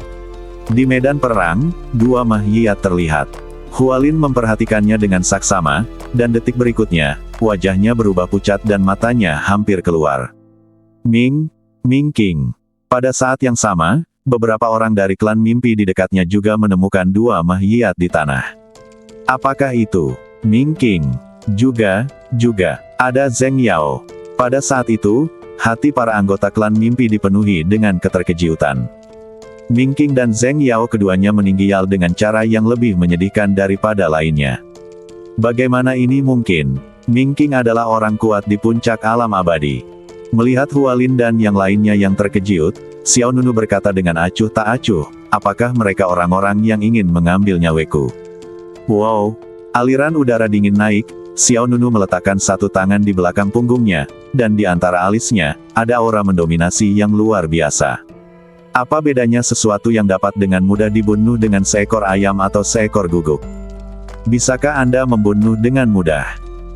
Di medan perang, dua mahyiyat terlihat. Hualin memperhatikannya dengan saksama, dan detik berikutnya, wajahnya berubah pucat dan matanya hampir keluar. Ming King. Pada saat yang sama, beberapa orang dari klan mimpi di dekatnya juga menemukan dua mahyiyat di tanah. Apakah itu? Ming King. Juga, ada Zheng Yao. Pada saat itu, hati para anggota klan mimpi dipenuhi dengan keterkejutan. Ming King dan Zheng Yao keduanya meninggal dengan cara yang lebih menyedihkan daripada lainnya. Bagaimana ini mungkin? Ming King adalah orang kuat di puncak alam abadi. Melihat Hualin dan yang lainnya yang terkejut, Xiao Nunu berkata dengan acuh tak acuh, apakah mereka orang-orang yang ingin mengambil nyawaku? Wow! Aliran udara dingin naik, Xiao Nunu meletakkan satu tangan di belakang punggungnya, dan di antara alisnya, ada aura mendominasi yang luar biasa. Apa bedanya sesuatu yang dapat dengan mudah dibunuh dengan seekor ayam atau seekor guguk? Bisakah Anda membunuh dengan mudah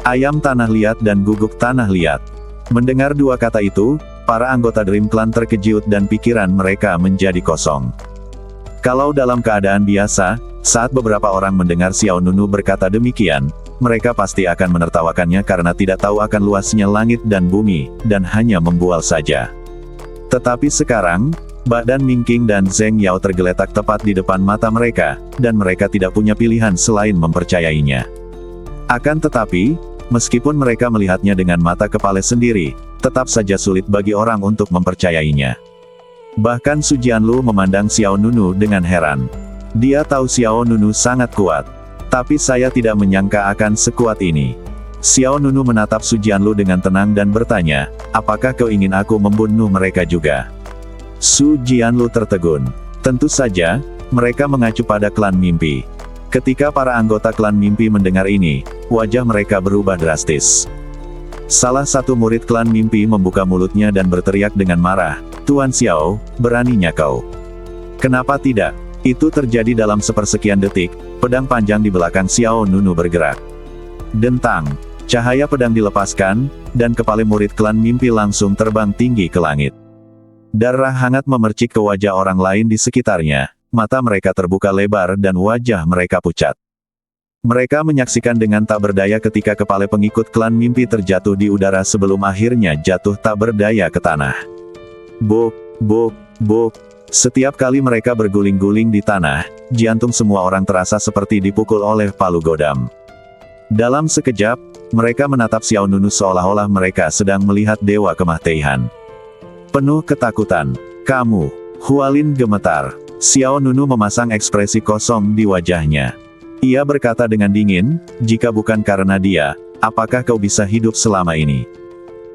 ayam tanah liat dan guguk tanah liat? Mendengar dua kata itu, para anggota Dream Clan terkejut dan pikiran mereka menjadi kosong. Kalau dalam keadaan biasa, saat beberapa orang mendengar Xiao Nunu berkata demikian, mereka pasti akan menertawakannya karena tidak tahu akan luasnya langit dan bumi, dan hanya membual saja. Tetapi sekarang, badan Ming King dan Zheng Yao tergeletak tepat di depan mata mereka, dan mereka tidak punya pilihan selain mempercayainya. Akan tetapi, meskipun mereka melihatnya dengan mata kepala sendiri, tetap saja sulit bagi orang untuk mempercayainya. Bahkan Su Jianlu memandang Xiao Nunu dengan heran. Dia tahu Xiao Nunu sangat kuat. Tapi saya tidak menyangka akan sekuat ini. Xiao Nunu menatap Su Jianlu dengan tenang dan bertanya, apakah kau ingin aku membunuh mereka juga? Su Jianlu tertegun. Tentu saja, mereka mengacu pada klan mimpi. Ketika para anggota klan mimpi mendengar ini, wajah mereka berubah drastis. Salah satu murid klan mimpi membuka mulutnya dan berteriak dengan marah, Tuan Xiao, beraninya kau? Kenapa tidak? Itu terjadi dalam sepersekian detik, pedang panjang di belakang Xiao Nunu bergerak. Dentang, cahaya pedang dilepaskan, dan kepala murid klan mimpi langsung terbang tinggi ke langit. Darah hangat memercik ke wajah orang lain di sekitarnya, mata mereka terbuka lebar dan wajah mereka pucat. Mereka menyaksikan dengan tak berdaya ketika kepala pengikut klan mimpi terjatuh di udara sebelum akhirnya jatuh tak berdaya ke tanah. Buk, buk, buk. Setiap kali mereka berguling-guling di tanah, jantung semua orang terasa seperti dipukul oleh palu godam. Dalam sekejap, mereka menatap Xiao Nunu seolah-olah mereka sedang melihat dewa kematian. Penuh ketakutan. Kamu, Hualin gemetar. Xiao Nunu memasang ekspresi kosong di wajahnya. Ia berkata dengan dingin, jika bukan karena dia, apakah kau bisa hidup selama ini?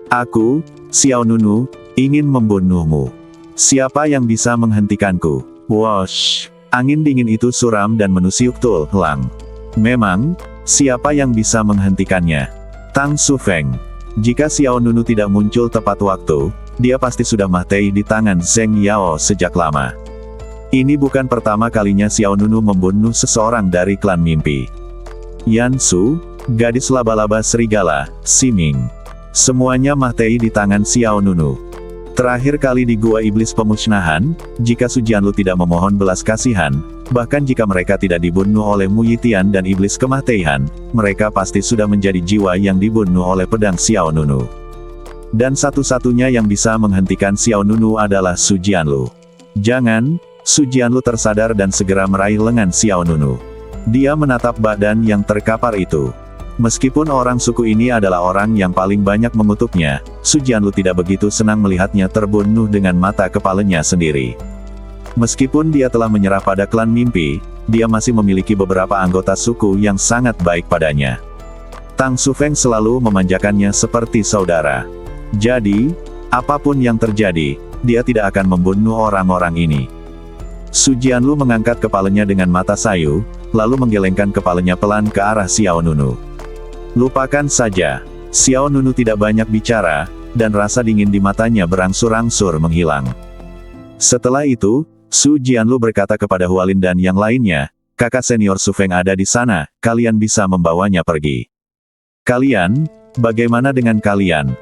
Aku, Xiao Nunu, ingin membunuhmu. Siapa yang bisa menghentikanku? Wosh! Angin dingin itu suram dan menusuk tulang. Memang, siapa yang bisa menghentikannya? Tang Sufeng. Jika Xiao Nunu tidak muncul tepat waktu, dia pasti sudah mati di tangan Zheng Yao sejak lama. Ini bukan pertama kalinya Xiao Nunu membunuh seseorang dari klan mimpi. Yan Su, gadis laba-laba serigala, Siming. Semuanya mati di tangan Xiao Nunu. Terakhir kali di Gua Iblis Pemusnahan, jika Su Jianlu tidak memohon belas kasihan, bahkan jika mereka tidak dibunuh oleh Mu Yitian dan Iblis Kematian, mereka pasti sudah menjadi jiwa yang dibunuh oleh pedang Xiao Nunu. Dan satu-satunya yang bisa menghentikan Xiao Nunu adalah Su Jianlu. Jangan, Su Jianlu tersadar dan segera meraih lengan Xiao Nunu. Dia menatap badan yang terkapar itu. Meskipun orang suku ini adalah orang yang paling banyak mengutuknya, Su Jianlu tidak begitu senang melihatnya terbunuh dengan mata kepalanya sendiri. Meskipun dia telah menyerah pada klan mimpi, dia masih memiliki beberapa anggota suku yang sangat baik padanya. Tang Sufeng selalu memanjakannya seperti saudara. Jadi, apapun yang terjadi, dia tidak akan membunuh orang-orang ini. Su Jianlu mengangkat kepalanya dengan mata sayu, lalu menggelengkan kepalanya pelan ke arah Xiao Nunu. Lupakan saja. Xiao Nunu tidak banyak bicara, dan rasa dingin di matanya berangsur-angsur menghilang. Setelah itu, Su Jianlu berkata kepada Hualin dan yang lainnya, kakak senior Su Feng ada di sana, kalian bisa membawanya pergi. Kalian, bagaimana dengan kalian?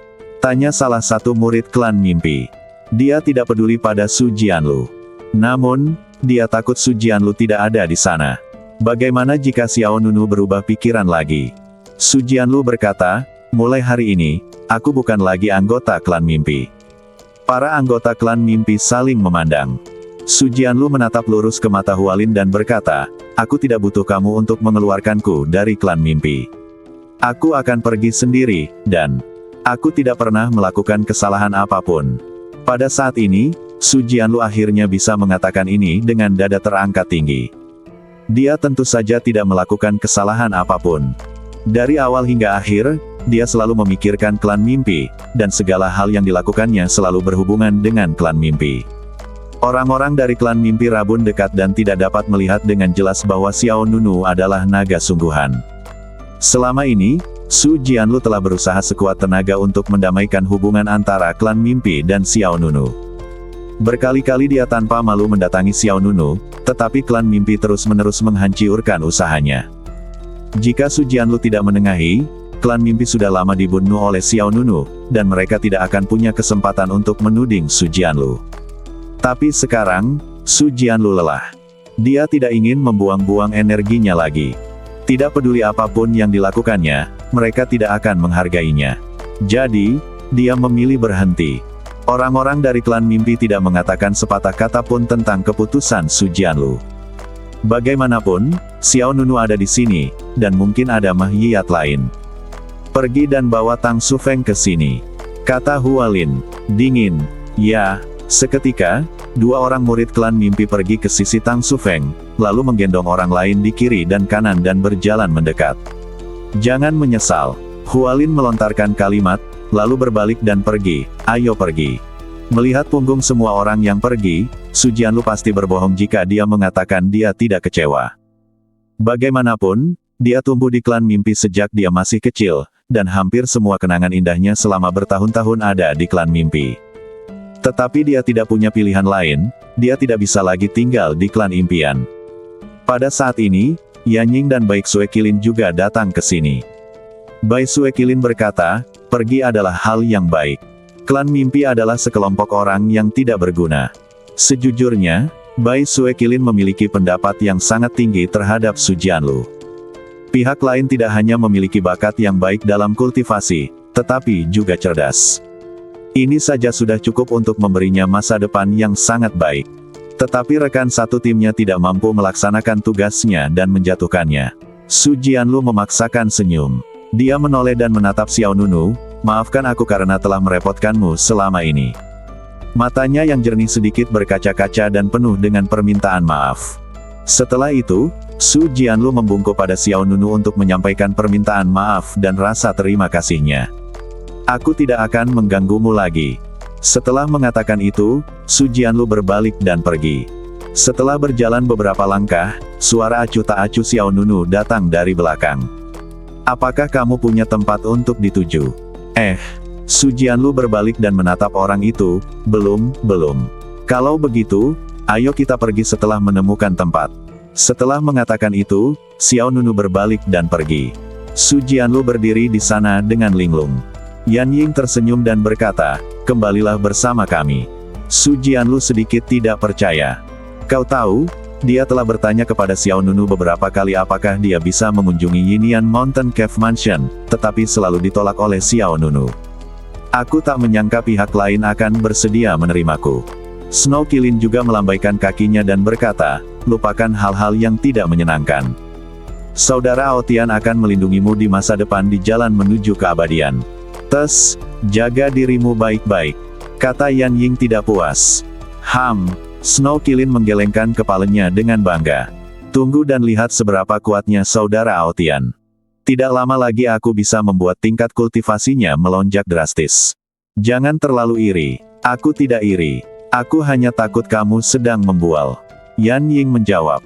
Tanya salah satu murid klan mimpi. Dia tidak peduli pada Su Jianlu. Namun, dia takut Su Jianlu tidak ada di sana. Bagaimana jika Xiao Nunu berubah pikiran lagi? Su Jianlu berkata, mulai hari ini, aku bukan lagi anggota klan mimpi. Para anggota klan mimpi saling memandang. Su Jianlu menatap lurus ke mata Hualin dan berkata, aku tidak butuh kamu untuk mengeluarkanku dari klan mimpi. Aku akan pergi sendiri, dan aku tidak pernah melakukan kesalahan apapun. Pada saat ini, Su Jianlu akhirnya bisa mengatakan ini dengan dada terangkat tinggi. Dia tentu saja tidak melakukan kesalahan apapun. Dari awal hingga akhir, dia selalu memikirkan klan mimpi, dan segala hal yang dilakukannya selalu berhubungan dengan klan mimpi. Orang-orang dari klan mimpi Rabun dekat dan tidak dapat melihat dengan jelas bahwa Xiao Nunu adalah naga sungguhan. Selama ini, Su Jianlu telah berusaha sekuat tenaga untuk mendamaikan hubungan antara klan mimpi dan Xiao Nunu. Berkali-kali dia tanpa malu mendatangi Xiao Nunu, tetapi klan mimpi terus-menerus menghancurkan usahanya. Jika Su Jianlu tidak menengahi, klan mimpi sudah lama dibunuh oleh Xiao Nunu, dan mereka tidak akan punya kesempatan untuk menuding Su Jianlu. Tapi sekarang, Su Jianlu lelah. Dia tidak ingin membuang-buang energinya lagi. Tidak peduli apapun yang dilakukannya, mereka tidak akan menghargainya. Jadi, dia memilih berhenti. Orang-orang dari klan mimpi tidak mengatakan sepatah kata pun tentang keputusan Su Jianlu. Bagaimanapun, Xiao Nunu ada di sini, dan mungkin ada mahyiyat lain. Pergi dan bawa Tang Sufeng ke sini. Kata Hualin. Dingin. Ya, seketika, dua orang murid klan mimpi pergi ke sisi Tang Sufeng, lalu menggendong orang lain di kiri dan kanan dan berjalan mendekat. Jangan menyesal. Hualin melontarkan kalimat, lalu berbalik dan pergi, ayo pergi. Melihat punggung semua orang yang pergi, Su Jianlu pasti berbohong jika dia mengatakan dia tidak kecewa. Bagaimanapun, dia tumbuh di klan mimpi sejak dia masih kecil, dan hampir semua kenangan indahnya selama bertahun-tahun ada di klan mimpi. Tetapi dia tidak punya pilihan lain, dia tidak bisa lagi tinggal di klan impian. Pada saat ini, Yanying dan Bai Suekilin juga datang ke sini. Bai Suekilin berkata, pergi adalah hal yang baik. Klan mimpi adalah sekelompok orang yang tidak berguna. Sejujurnya, Bai Suekilin memiliki pendapat yang sangat tinggi terhadap Su Jianlu. Pihak lain tidak hanya memiliki bakat yang baik dalam kultivasi, tetapi juga cerdas. Ini saja sudah cukup untuk memberinya masa depan yang sangat baik. Tetapi rekan satu timnya tidak mampu melaksanakan tugasnya dan menjatuhkannya. Su Jianlu memaksakan senyum. Dia menoleh dan menatap Xiao Nunu, maafkan aku karena telah merepotkanmu selama ini. Matanya yang jernih sedikit berkaca-kaca dan penuh dengan permintaan maaf. Setelah itu, Su Jianlu membungkuk pada Xiao Nunu untuk menyampaikan permintaan maaf dan rasa terima kasihnya. Aku tidak akan mengganggumu lagi. Setelah mengatakan itu, Su Jianlu berbalik dan pergi. Setelah berjalan beberapa langkah, suara acuh tak acuh Xiao Nunu datang dari belakang. Apakah kamu punya tempat untuk dituju? Su Jianlu berbalik dan menatap orang itu. Belum. Kalau begitu, ayo kita pergi setelah menemukan tempat. Setelah mengatakan itu, Xiao Nunu berbalik dan pergi. Su Jianlu berdiri di sana dengan linglung. Yan Ying tersenyum dan berkata, kembalilah bersama kami. Su Jianlu sedikit tidak percaya. Kau tahu, dia telah bertanya kepada Xiao Nunu beberapa kali apakah dia bisa mengunjungi Yinian Mountain Cave Mansion, tetapi selalu ditolak oleh Xiao Nunu. Aku tak menyangka pihak lain akan bersedia menerimaku. Snow Kilin juga melambaikan kakinya dan berkata, lupakan hal-hal yang tidak menyenangkan. Saudara Aotian akan melindungimu di masa depan di jalan menuju keabadian. Tes, jaga dirimu baik-baik, kata Yan Ying tidak puas. Snow Kilin menggelengkan kepalanya dengan bangga. Tunggu dan lihat seberapa kuatnya saudara Aotian. Tidak lama lagi aku bisa membuat tingkat kultivasinya melonjak drastis. Jangan terlalu iri. Aku tidak iri. Aku hanya takut kamu sedang membual. Yan Ying menjawab.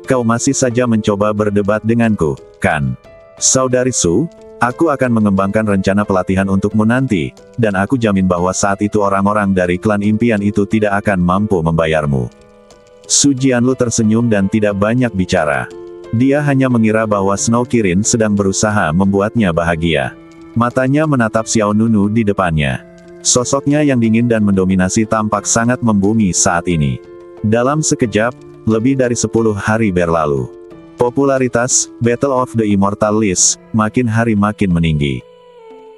Kau masih saja mencoba berdebat denganku, kan? Saudari Su, aku akan mengembangkan rencana pelatihan untukmu nanti, dan aku jamin bahwa saat itu orang-orang dari klan impian itu tidak akan mampu membayarmu. Su Jianlu tersenyum dan tidak banyak bicara. Dia hanya mengira bahwa Snow Kirin sedang berusaha membuatnya bahagia. Matanya menatap Xiao Nunu di depannya. Sosoknya yang dingin dan mendominasi tampak sangat membumi saat ini. Dalam sekejap, lebih dari 10 hari berlalu. Popularitas Battle of the Immortal List makin hari makin meninggi.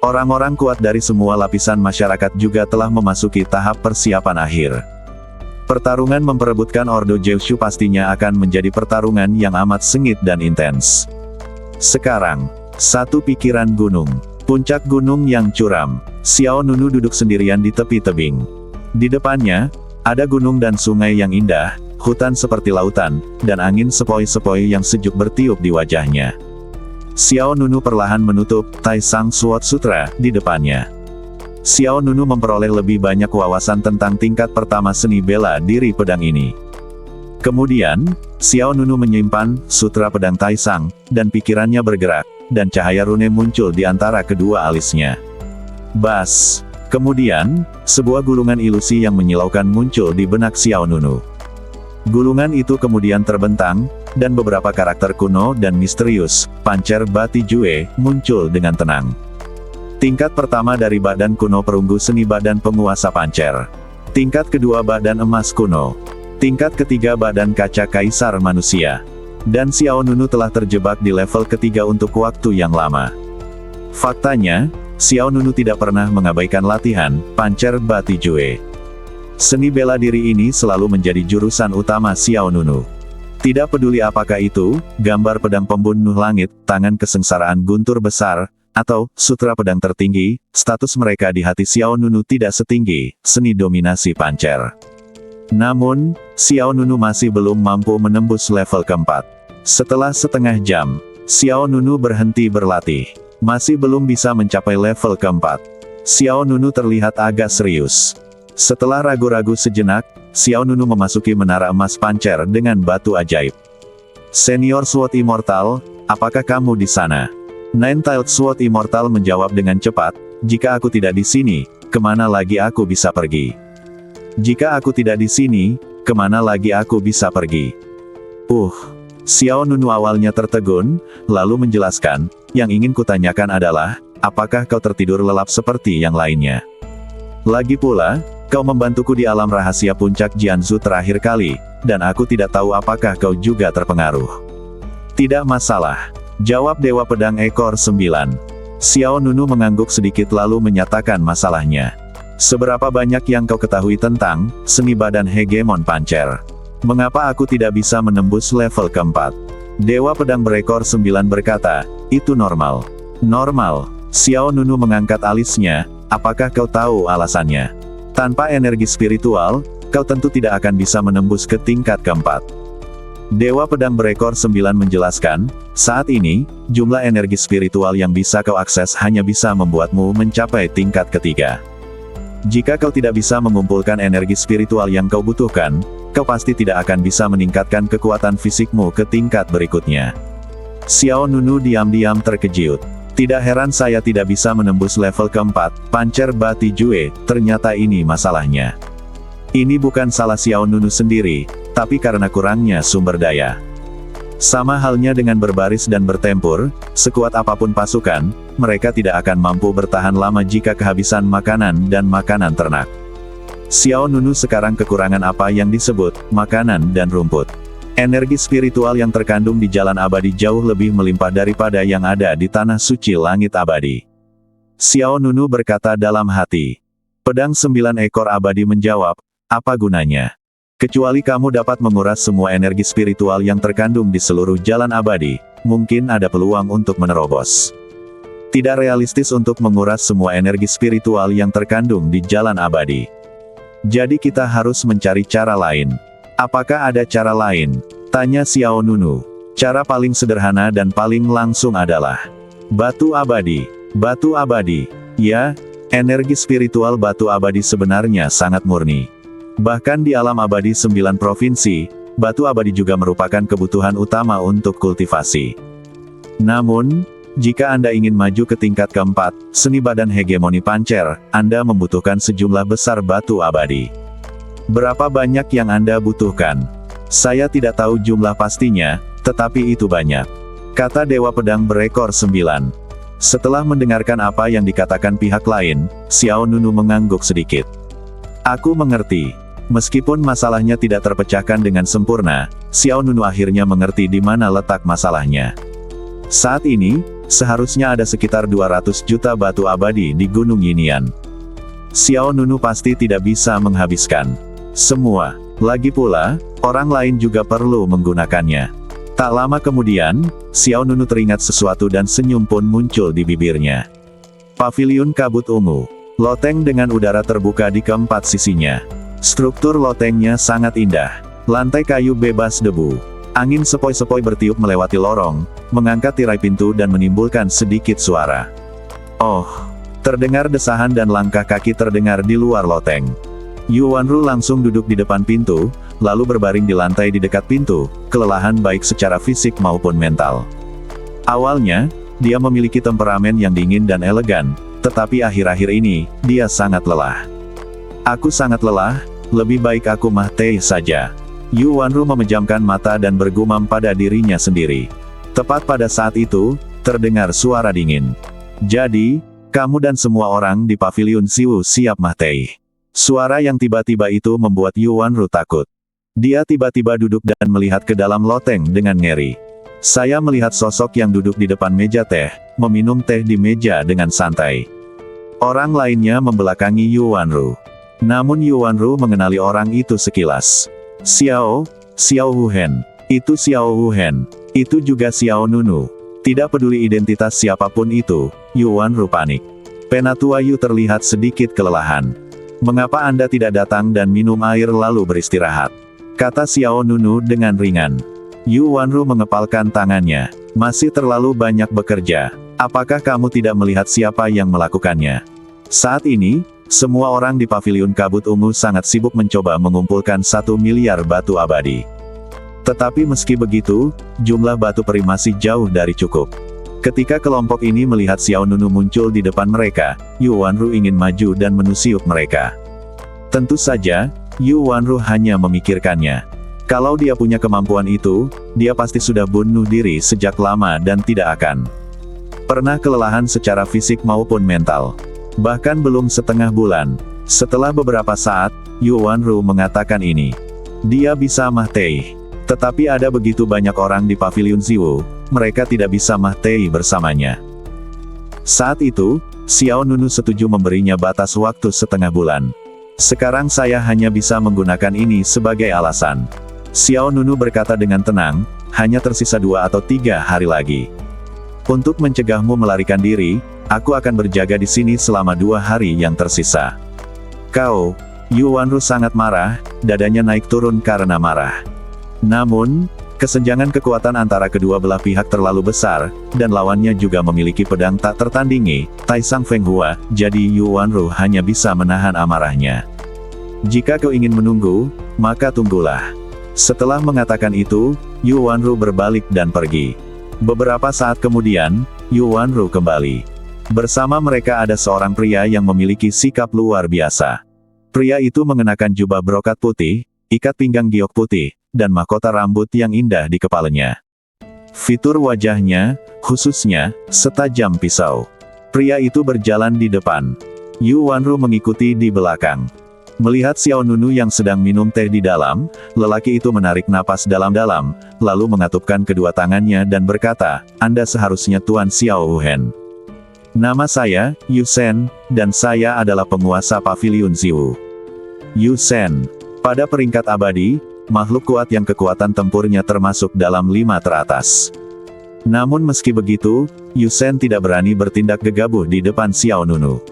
Orang-orang kuat dari semua lapisan masyarakat juga telah memasuki tahap persiapan akhir. Pertarungan memperebutkan Ordo Zeushu pastinya akan menjadi pertarungan yang amat sengit dan intens. Sekarang, satu pikiran gunung. Puncak gunung yang curam. Xiao Nunu duduk sendirian di tepi tebing. Di depannya, ada gunung dan sungai yang indah, hutan seperti lautan, dan angin sepoi-sepoi yang sejuk bertiup di wajahnya. Xiao Nunu perlahan menutup Taisang Sword Sutra di depannya. Xiao Nunu memperoleh lebih banyak wawasan tentang tingkat pertama seni bela diri pedang ini. Kemudian, Xiao Nunu menyimpan Sutra Pedang Taisang, dan pikirannya bergerak, dan cahaya rune muncul di antara kedua alisnya. Bas! Kemudian, sebuah gulungan ilusi yang menyilaukan muncul di benak Xiao Nunu. Gulungan itu kemudian terbentang, dan beberapa karakter kuno dan misterius, Pancer Bati Jue, muncul dengan tenang. Tingkat pertama dari badan kuno perunggu seni badan penguasa pancer. Tingkat kedua badan emas kuno. Tingkat ketiga badan kaca kaisar manusia. Dan Xiao Nunu telah terjebak di level ketiga untuk waktu yang lama. Faktanya, Xiao Nunu tidak pernah mengabaikan latihan Pancer Bati Jue. Seni bela diri ini selalu menjadi jurusan utama Xiao Nunu. Tidak peduli apakah itu, gambar pedang pembunuh langit, tangan kesengsaraan guntur besar, atau sutra pedang tertinggi, status mereka di hati Xiao Nunu tidak setinggi seni dominasi pancer. Namun, Xiao Nunu masih belum mampu menembus level keempat. Setelah setengah jam, Xiao Nunu berhenti berlatih. Masih belum bisa mencapai level keempat. Xiao Nunu terlihat agak serius. Setelah ragu-ragu sejenak, Xiao Nunu memasuki menara emas pancer dengan batu ajaib. Senior Sword Immortal, apakah kamu di sana? Nine-Tailed Sword Immortal menjawab dengan cepat, jika aku tidak di sini, kemana lagi aku bisa pergi? Jika aku tidak di sini, kemana lagi aku bisa pergi? Xiao Nunu awalnya tertegun, lalu menjelaskan, yang ingin kutanyakan adalah, apakah kau tertidur lelap seperti yang lainnya? Lagi pula, kau membantuku di alam rahasia puncak Jianzhu terakhir kali, dan aku tidak tahu apakah kau juga terpengaruh. Tidak masalah, jawab Dewa Pedang Ekor 9. Xiao Nunu mengangguk sedikit lalu menyatakan masalahnya. Seberapa banyak yang kau ketahui tentang seni badan hegemon pancer? Mengapa aku tidak bisa menembus level keempat? Dewa Pedang Berekor 9 berkata, itu normal. Normal. Xiao Nunu mengangkat alisnya, apakah kau tahu alasannya? Tanpa energi spiritual, kau tentu tidak akan bisa menembus ke tingkat keempat. Dewa Pedang Berekor 9 menjelaskan, saat ini, jumlah energi spiritual yang bisa kau akses hanya bisa membuatmu mencapai tingkat ketiga. Jika kau tidak bisa mengumpulkan energi spiritual yang kau butuhkan, kau pasti tidak akan bisa meningkatkan kekuatan fisikmu ke tingkat berikutnya. Xiao Nunu diam-diam terkejut. Tidak heran saya tidak bisa menembus level keempat, Pancer Bati Jue, ternyata ini masalahnya. Ini bukan salah Xiao Nunu sendiri, tapi karena kurangnya sumber daya. Sama halnya dengan berbaris dan bertempur, sekuat apapun pasukan, mereka tidak akan mampu bertahan lama jika kehabisan makanan dan makanan ternak. Xiao Nunu sekarang kekurangan apa yang disebut, makanan dan rumput. Energi spiritual yang terkandung di jalan abadi jauh lebih melimpah daripada yang ada di tanah suci langit abadi. Xiao Nunu berkata dalam hati. Pedang 9 ekor abadi menjawab, apa gunanya? Kecuali kamu dapat menguras semua energi spiritual yang terkandung di seluruh jalan abadi, mungkin ada peluang untuk menerobos. Tidak realistis untuk menguras semua energi spiritual yang terkandung di jalan abadi. Jadi kita harus mencari cara lain. Apakah ada cara lain? Tanya Xiao Nunu. Cara paling sederhana dan paling langsung adalah batu abadi. Batu abadi. Ya, energi spiritual batu abadi sebenarnya sangat murni. Bahkan di alam abadi 9 provinsi, batu abadi juga merupakan kebutuhan utama untuk kultivasi. Namun, jika Anda ingin maju ke tingkat keempat, seni badan hegemoni pancer, Anda membutuhkan sejumlah besar batu abadi. Berapa banyak yang Anda butuhkan? Saya tidak tahu jumlah pastinya, tetapi itu banyak. Kata Dewa Pedang berekor 9. Setelah mendengarkan apa yang dikatakan pihak lain, Xiao Nunu mengangguk sedikit. Aku mengerti. Meskipun masalahnya tidak terpecahkan dengan sempurna, Xiao Nunu akhirnya mengerti di mana letak masalahnya. Saat ini, seharusnya ada sekitar 200 juta batu abadi di Gunung Yinian. Xiao Nunu pasti tidak bisa menghabiskan semua. Lagi pula, orang lain juga perlu menggunakannya. Tak lama kemudian, Xiao Nunu teringat sesuatu dan senyum pun muncul di bibirnya. Paviliun kabut ungu. Loteng dengan udara terbuka di keempat sisinya. Struktur lotengnya sangat indah. Lantai kayu bebas debu. Angin sepoi-sepoi bertiup melewati lorong, mengangkat tirai pintu dan menimbulkan sedikit suara. Oh, terdengar desahan dan langkah kaki terdengar di luar loteng. Yuanru langsung duduk di depan pintu, lalu berbaring di lantai di dekat pintu, kelelahan baik secara fisik maupun mental. Awalnya, dia memiliki temperamen yang dingin dan elegan, tetapi akhir-akhir ini, dia sangat lelah. Aku sangat lelah, lebih baik aku mati saja. Yuanru memejamkan mata dan bergumam pada dirinya sendiri. Tepat pada saat itu, terdengar suara dingin. Jadi, kamu dan semua orang di Paviliun Siwu siap mati. Suara yang tiba-tiba itu membuat Yuanru takut. Dia tiba-tiba duduk dan melihat ke dalam loteng dengan ngeri. Saya melihat sosok yang duduk di depan meja teh, meminum teh di meja dengan santai. Orang lainnya membelakangi Yuanru. Namun Yuanru mengenali orang itu sekilas. Xiao Wuhen. Itu Xiao Wuhen. Itu juga Xiao Nunu. Tidak peduli identitas siapapun itu, Yuanru panik. Penatua Yu terlihat sedikit kelelahan. Mengapa Anda tidak datang dan minum air lalu beristirahat? Kata Xiao Nunu dengan ringan. Yuanru mengepalkan tangannya. Masih terlalu banyak bekerja. Apakah kamu tidak melihat siapa yang melakukannya? Saat ini, semua orang di Paviliun Kabut Ungu sangat sibuk mencoba mengumpulkan 1 miliar batu abadi. Tetapi meski begitu, jumlah batu peri masih jauh dari cukup. Ketika kelompok ini melihat Xiao Nunu muncul di depan mereka, Yuanru ingin maju dan menusiuk mereka. Tentu saja, Yuanru hanya memikirkannya. Kalau dia punya kemampuan itu, dia pasti sudah bunuh diri sejak lama dan tidak akan pernah kelelahan secara fisik maupun mental. Bahkan belum setengah bulan. Setelah beberapa saat, Yuanru mengatakan ini. Dia bisa mati. Tetapi ada begitu banyak orang di Paviliun Ziwu, mereka tidak bisa mati bersamanya. Saat itu, Xiao Nunu setuju memberinya batas waktu setengah bulan. Sekarang saya hanya bisa menggunakan ini sebagai alasan. Xiao Nunu berkata dengan tenang, hanya tersisa 2 atau 3 hari lagi. Untuk mencegahmu melarikan diri, aku akan berjaga di sini selama 2 hari yang tersisa. Kau, Yuanru sangat marah, dadanya naik turun karena marah. Namun, kesenjangan kekuatan antara kedua belah pihak terlalu besar, dan lawannya juga memiliki pedang tak tertandingi, Taisang Fenghua, jadi Yuanru hanya bisa menahan amarahnya. Jika kau ingin menunggu, maka tunggulah. Setelah mengatakan itu, Yuanru berbalik dan pergi. Beberapa saat kemudian, Yuanru kembali. Bersama mereka ada seorang pria yang memiliki sikap luar biasa. Pria itu mengenakan jubah brokat putih, ikat pinggang giok putih, dan mahkota rambut yang indah di kepalanya. Fitur wajahnya, khususnya, setajam pisau. Pria itu berjalan di depan. Yuanru mengikuti di belakang. Melihat Xiao Nunu yang sedang minum teh di dalam, lelaki itu menarik napas dalam-dalam, lalu mengatupkan kedua tangannya dan berkata, "Anda seharusnya Tuan Xiao Wuhen. Nama saya, Yu Shen, dan saya adalah penguasa Paviliun Ziwu." Yu Shen, pada peringkat abadi, makhluk kuat yang kekuatan tempurnya termasuk dalam 5 teratas. Namun meski begitu, Yu Shen tidak berani bertindak gegabah di depan Xiao Nunu.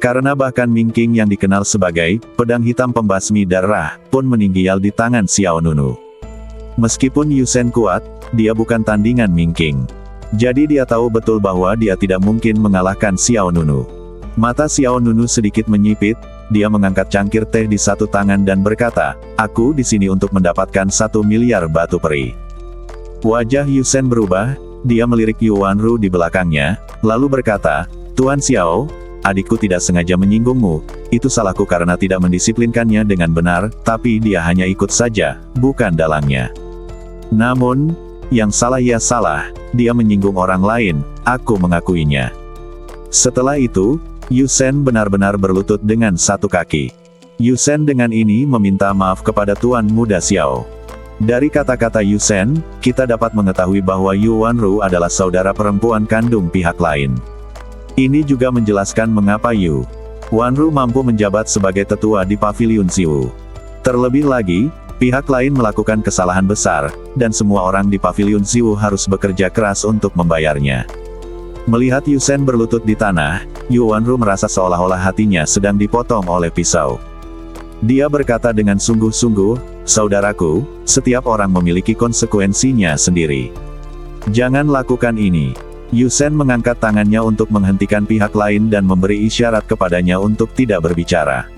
Karena bahkan Ming Qing yang dikenal sebagai pedang hitam pembasmi darah pun meninggial di tangan Xiao Nunu. Meskipun Yu Shen kuat, dia bukan tandingan Ming Qing. Jadi dia tahu betul bahwa dia tidak mungkin mengalahkan Xiao Nunu. Mata Xiao Nunu sedikit menyipit, dia mengangkat cangkir teh di satu tangan dan berkata, "Aku di sini untuk mendapatkan 1 miliar batu peri." Wajah Yu Shen berubah, dia melirik Yuanru di belakangnya, lalu berkata, "Tuan Xiao, adikku tidak sengaja menyinggungmu, itu salahku karena tidak mendisiplinkannya dengan benar, tapi dia hanya ikut saja, bukan dalangnya. Namun, yang salah ya salah, dia menyinggung orang lain, aku mengakuinya." Setelah itu, Yu Shen benar-benar berlutut dengan satu kaki. Yu Shen dengan ini meminta maaf kepada Tuan Muda Xiao. Dari kata-kata Yu Shen, kita dapat mengetahui bahwa Yuanru adalah saudara perempuan kandung pihak lain. Ini juga menjelaskan mengapa Yu Wanru mampu menjabat sebagai tetua di Paviliun Ziwu. Terlebih lagi, pihak lain melakukan kesalahan besar, dan semua orang di Paviliun Ziwu harus bekerja keras untuk membayarnya. Melihat Yu Shen berlutut di tanah, Yu Wanru merasa seolah-olah hatinya sedang dipotong oleh pisau. Dia berkata dengan sungguh-sungguh, "Saudaraku, setiap orang memiliki konsekuensinya sendiri. Jangan lakukan ini." Yu Shen mengangkat tangannya untuk menghentikan pihak lain dan memberi isyarat kepadanya untuk tidak berbicara.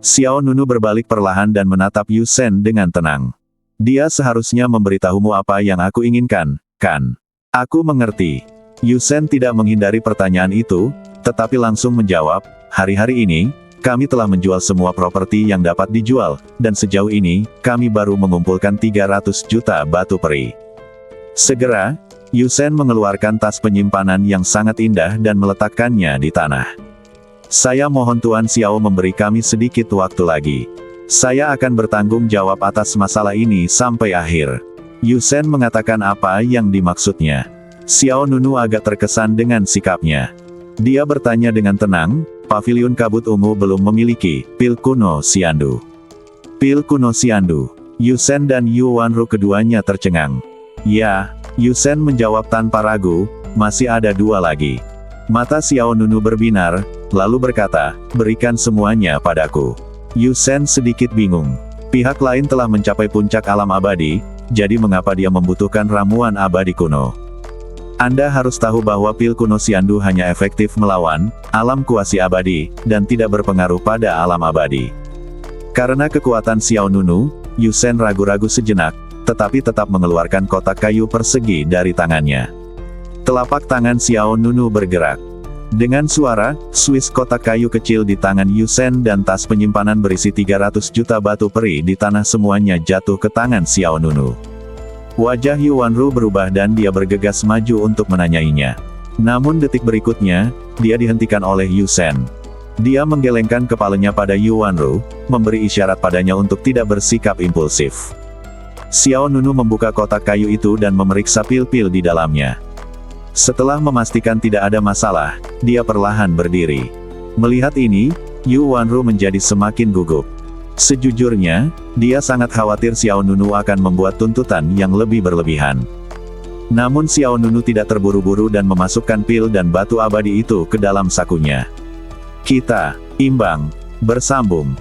Xiao Nunu berbalik perlahan dan menatap Yu Shen dengan tenang. "Dia seharusnya memberitahumu apa yang aku inginkan, kan?" "Aku mengerti." Yu Shen tidak menghindari pertanyaan itu, tetapi langsung menjawab, "Hari-hari ini, kami telah menjual semua properti yang dapat dijual, dan sejauh ini, kami baru mengumpulkan 300 juta batu peri." Segera, Yu Shen mengeluarkan tas penyimpanan yang sangat indah dan meletakkannya di tanah. "Saya mohon Tuan Xiao memberi kami sedikit waktu lagi. Saya akan bertanggung jawab atas masalah ini sampai akhir." Yu Shen mengatakan apa yang dimaksudnya. Xiao Nunu agak terkesan dengan sikapnya. Dia bertanya dengan tenang, "Paviliun Kabut Ungu belum memiliki pil kuno Xiandu." "Pil kuno Xiandu?" Yu Shen dan Yu Wanru keduanya tercengang. "Ya." Yu Shen menjawab tanpa ragu, "Masih ada 2 lagi." Mata Xiao Nunu berbinar, lalu berkata, "Berikan semuanya padaku." Yu Shen sedikit bingung. Pihak lain telah mencapai puncak alam abadi, jadi mengapa dia membutuhkan ramuan abadi kuno? Anda harus tahu bahwa pil kuno Xiandu hanya efektif melawan alam kuasi abadi, dan tidak berpengaruh pada alam abadi. Karena kekuatan Xiao Nunu, Yu Shen ragu-ragu sejenak, tetapi tetap mengeluarkan kotak kayu persegi dari tangannya. Telapak tangan Xiao Nunu bergerak. Dengan suara, Swiss kotak kayu kecil di tangan Yu Shen dan tas penyimpanan berisi 300 juta batu peri di tanah semuanya jatuh ke tangan Xiao Nunu. Wajah Yu Wanru berubah dan dia bergegas maju untuk menanyainya. Namun detik berikutnya, dia dihentikan oleh Yu Shen. Dia menggelengkan kepalanya pada Yu Wanru, memberi isyarat padanya untuk tidak bersikap impulsif. Xiao Nunu membuka kotak kayu itu dan memeriksa pil-pil di dalamnya. Setelah memastikan tidak ada masalah, dia perlahan berdiri. Melihat ini, Yu Wanru menjadi semakin gugup. Sejujurnya, dia sangat khawatir Xiao Nunu akan membuat tuntutan yang lebih berlebihan. Namun Xiao Nunu tidak terburu-buru dan memasukkan pil dan batu abadi itu ke dalam sakunya. "Kita imbang, bersambung."